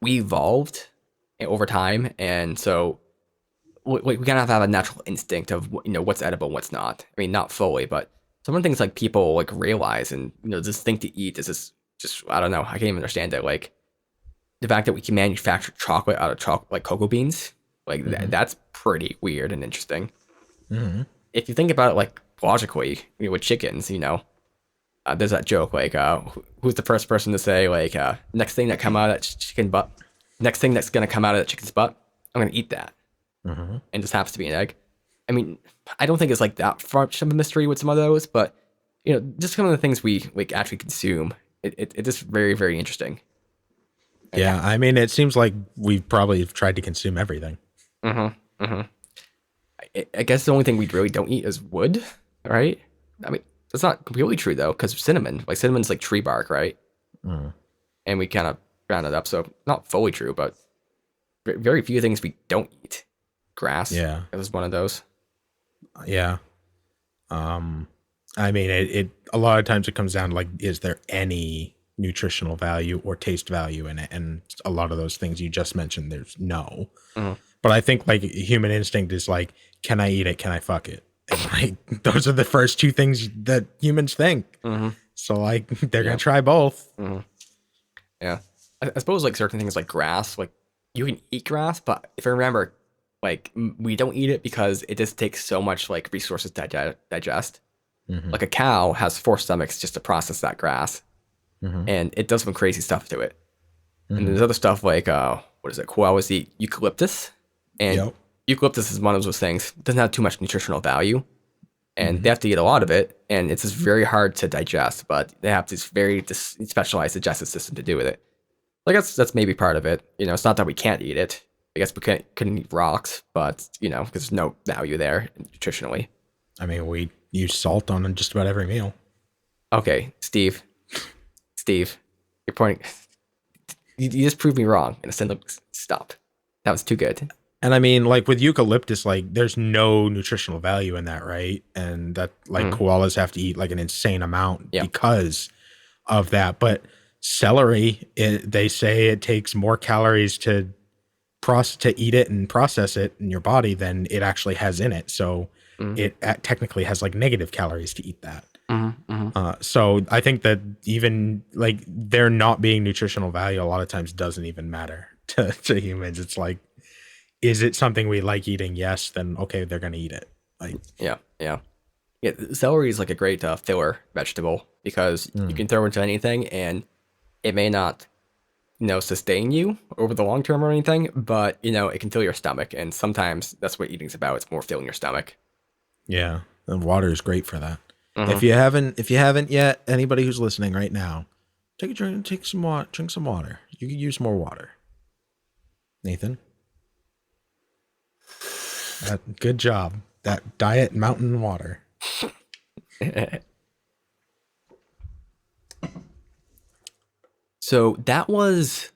we evolved over time, and so we kind of have a natural instinct of what's edible and what's not. I mean, not fully, but some of the things like people like realize and this thing to eat is just I don't know. I can't even understand it. Like the fact that we can manufacture chocolate out of chocolate, like cocoa beans, like that's pretty weird and interesting. If you think about it, like logically, with chickens, there's that joke like, who's the first person to say like, next thing that come out of that chicken butt, next thing that's gonna come out of that chicken's butt, I'm gonna eat that, and just happens to be an egg. I mean, I don't think it's like that much of a mystery with some of those, but just some of the things we like actually consume, it is very, very interesting. Yeah, I mean, it seems like we've probably tried to consume everything. I guess the only thing we really don't eat is wood, right? I mean, that's not completely true though, because cinnamon's like tree bark, right? And we kind of ground it up, so not fully true, but very few things we don't eat. Grass, Yeah, is one of those. yeah. I mean, it a lot of times it comes down to like, is there any nutritional value or taste value in it? And a lot of those things you just mentioned, there's no. But I think like human instinct is like, can I eat it? Can I fuck it? And like those are the first two things that humans think. So like they're gonna try both. Yeah, I suppose like certain things like grass, like you can eat grass, but if I remember, like we don't eat it because it just takes so much like resources to digest. Like a cow has 4 stomachs just to process that grass, and it does some crazy stuff to it. And there's other stuff like what is it? Koalas eat eucalyptus, and eucalyptus is one of those things. It doesn't have too much nutritional value, and they have to eat a lot of it, and it's just very hard to digest. But they have this very specialized digestive system to do with it. Like that's maybe part of it. It's not that we can't eat it. I guess we couldn't eat rocks, but because there's no value there nutritionally. I mean, we use salt on just about every meal. Okay, Steve, you're pointing. You just proved me wrong. And I said, stop. That was too good. And I mean, like with eucalyptus, like there's no nutritional value in that, right? And that like koalas have to eat like an insane amount because of that. But celery, they say it takes more calories to eat it and process it in your body than it actually has in it. So it technically has like negative calories to eat that. So I think that even like there not being nutritional value a lot of times doesn't even matter to humans. It's like, is it something we like eating? Yes, then okay, they're gonna eat it. Like yeah. Celery is like a great filler vegetable because you can throw into anything and it may not sustain you over the long term or anything, but it can fill your stomach, and sometimes that's what eating's about. It's more filling your stomach. Yeah, and water is great for that. Mhm. If you haven't yet, anybody who's listening right now, take a drink, take some water, drink some water. You can use more water. Nathan, good job. That diet mountain water. So that was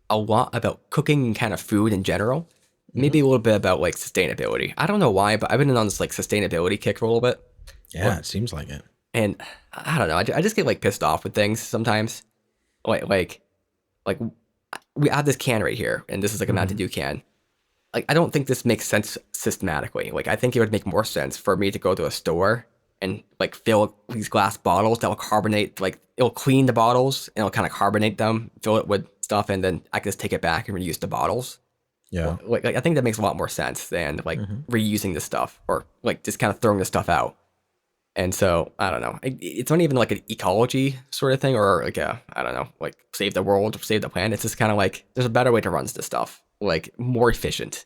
a lot about cooking and kind of food in general. Maybe a little bit about like sustainability. I don't know why, but I've been on this like sustainability kick for a little bit. Yeah, it seems like it. And I don't know. I just get like pissed off with things sometimes. Like we have this can right here, and this is like a Mountain Dew can. Like I don't think this makes sense systematically. Like I think it would make more sense for me to go to a store and like fill these glass bottles that will carbonate. Like it'll clean the bottles and it'll kind of carbonate them, fill it with stuff, and then I can just take it back and reuse the bottles. Yeah. Like I think that makes a lot more sense than like reusing the stuff or like just kind of throwing the stuff out. And so I don't know. It's not even like an ecology sort of thing or like I don't know, like save the world, save the planet. It's just kind of like there's a better way to run this stuff, like more efficient.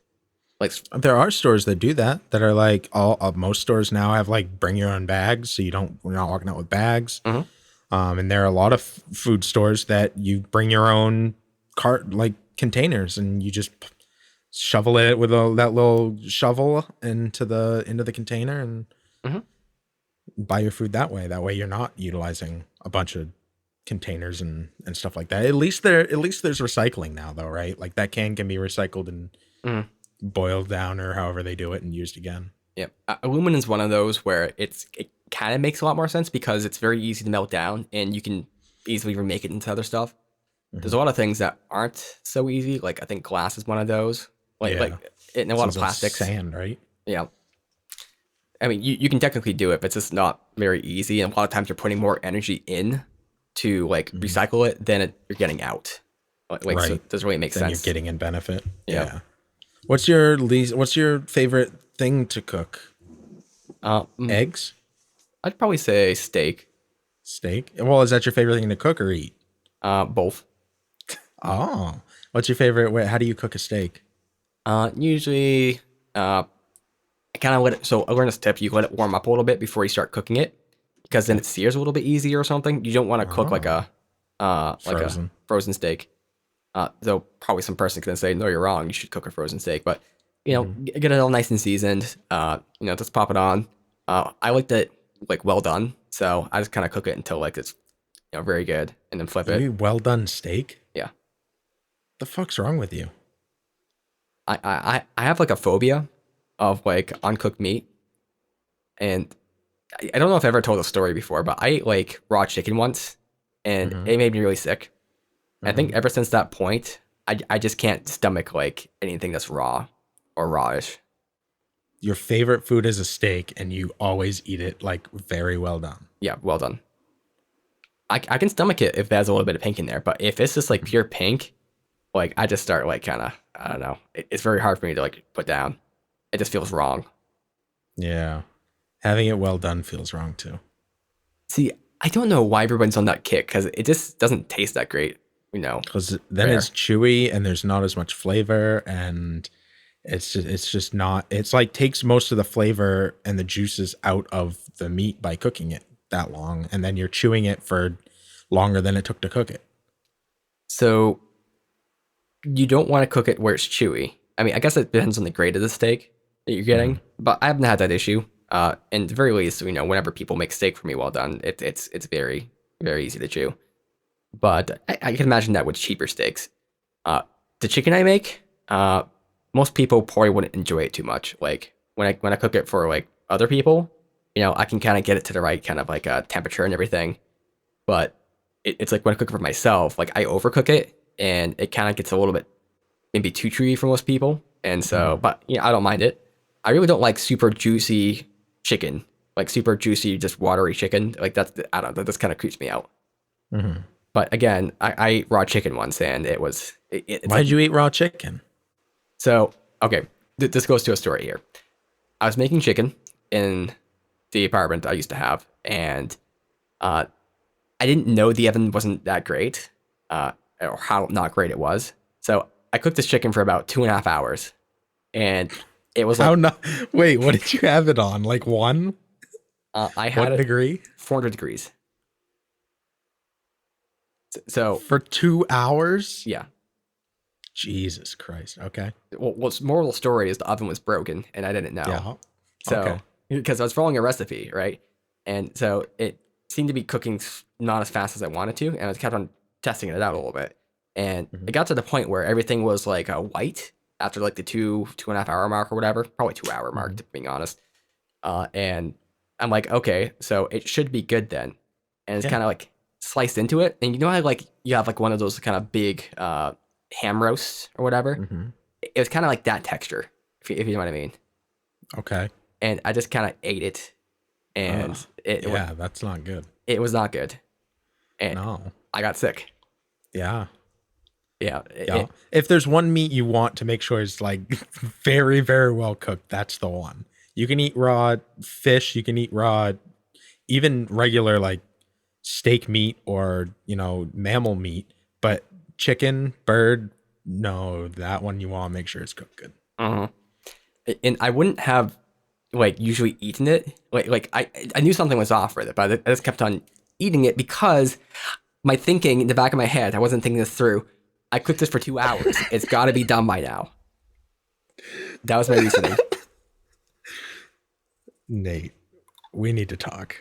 Like There are stores that do that are like most stores now have like bring your own bags, so you're not walking out with bags. And there are a lot of food stores that you bring your own cart like containers, and you just shovel it with that little shovel into the container and buy your food that way. That way you're not utilizing a bunch of containers and stuff like that. At least there's recycling now though, right? Like that can be recycled and boiled down or however they do it and used again. yeah, aluminum is one of those where it kind of makes a lot more sense because it's very easy to melt down and you can easily remake it into other stuff. There's a lot of things that aren't so easy. Like I think glass is one of those. Like and a lot of plastics. Sand, right? Yeah. I mean, you can technically do it, but it's just not very easy. And a lot of times you're putting more energy in to like recycle it than you're getting out. Like so Right. it doesn't really make Then sense. you're getting in benefit. Yeah. What's your favorite thing to cook? Eggs? I'd probably say steak. Steak? Well, is that your favorite thing to cook or eat? Both. Oh. What's your favorite way? How do you cook a steak? Usually, I kind of let it. So I learned this tip: you let it warm up a little bit before you start cooking it, because then it sears a little bit easier or something. You don't want to cook like a frozen steak. Though probably some person's gonna say, no, you're wrong. You should cook a frozen steak, but get it all nice and seasoned. Just pop it on. I like that like well done, so I just kind of cook it until like it's very good, and then flip it. You well done steak? Yeah. The fuck's wrong with you? I have like a phobia of like uncooked meat, and I don't know if I ever told the story before, but I ate like raw chicken once, and it made me really sick. I think ever since that point, I just can't stomach like anything that's raw or rawish. Your favorite food is a steak, and you always eat it like very well done. Yeah, well done. I can stomach it if there's a little bit of pink in there, but if it's just like pure pink, like I just start like kind of I don't know. It's very hard for me to like put down. It just feels wrong. Yeah. Having it well done feels wrong too. See, I don't know why everyone's on that kick because it just doesn't taste that great. Because then Rare. it's chewy and there's not as much flavor, and it's just not. It's like takes most of the flavor and the juices out of the meat by cooking it that long, and then you're chewing it for longer than it took to cook it. So you don't want to cook it where it's chewy. I mean, I guess it depends on the grade of the steak that you're getting, but I haven't had that issue. And at the very least, whenever people make steak for me well done, it's very, very easy to chew. But I can imagine that with cheaper steaks. The chicken I make, most people probably wouldn't enjoy it too much. Like when I cook it for like other people, I can kind of get it to the right kind of like temperature and everything. But it's like when I cook it for myself, like I overcook it and it kind of gets a little bit maybe too chewy for most people. And so, but I don't mind it. I really don't like super juicy chicken, like super juicy, just watery chicken. Like I don't know, that just kind of creeps me out. But again, I ate raw chicken once, and it was. Why did you eat raw chicken? So okay, this goes to a story here. I was making chicken in the apartment I used to have, and I didn't know the oven wasn't that great. or how not great it was. So I cooked this chicken for about 2.5 hours, and it was How like not? Wait, what did you have it on? Like one? I had What it degree? 400 degrees. So For 2 hours? yeah. Jesus Christ. Okay. Well, what's moral of the story is the oven was broken, and I didn't know. Yeah. So Okay. because I was following a recipe, right, and so it seemed to be cooking not as fast as I wanted to, and I kept on testing it out a little bit, and it got to the point where everything was like white after like the 2.5 hour mark or whatever, probably 2 hour mark to being honest. And I'm like, okay, so it should be good then, and it's Yeah. kind of like sliced into it, and you know how like you have like one of those kind of big ham roasts or whatever. Mm-hmm. It was kind of like that texture, if you know what I mean. Okay. And I just kind of ate it, and Yeah, that's not good. it was not good, and No. I got sick. Yeah. Yeah, Yeah. If there's one meat you want to make sure is like very, very well cooked, that's the one. You can eat raw fish, you can eat raw, even regular like steak meat or, mammal meat, but chicken, bird, no, that one you want to make sure it's cooked good. and I wouldn't have like usually eaten it. Like I knew something was off with it, but I just kept on eating it because my thinking in the back of my head, I wasn't thinking this through. I cooked this for 2 hours. It's got to be done by now. That was my reasoning. Nate, we need to talk.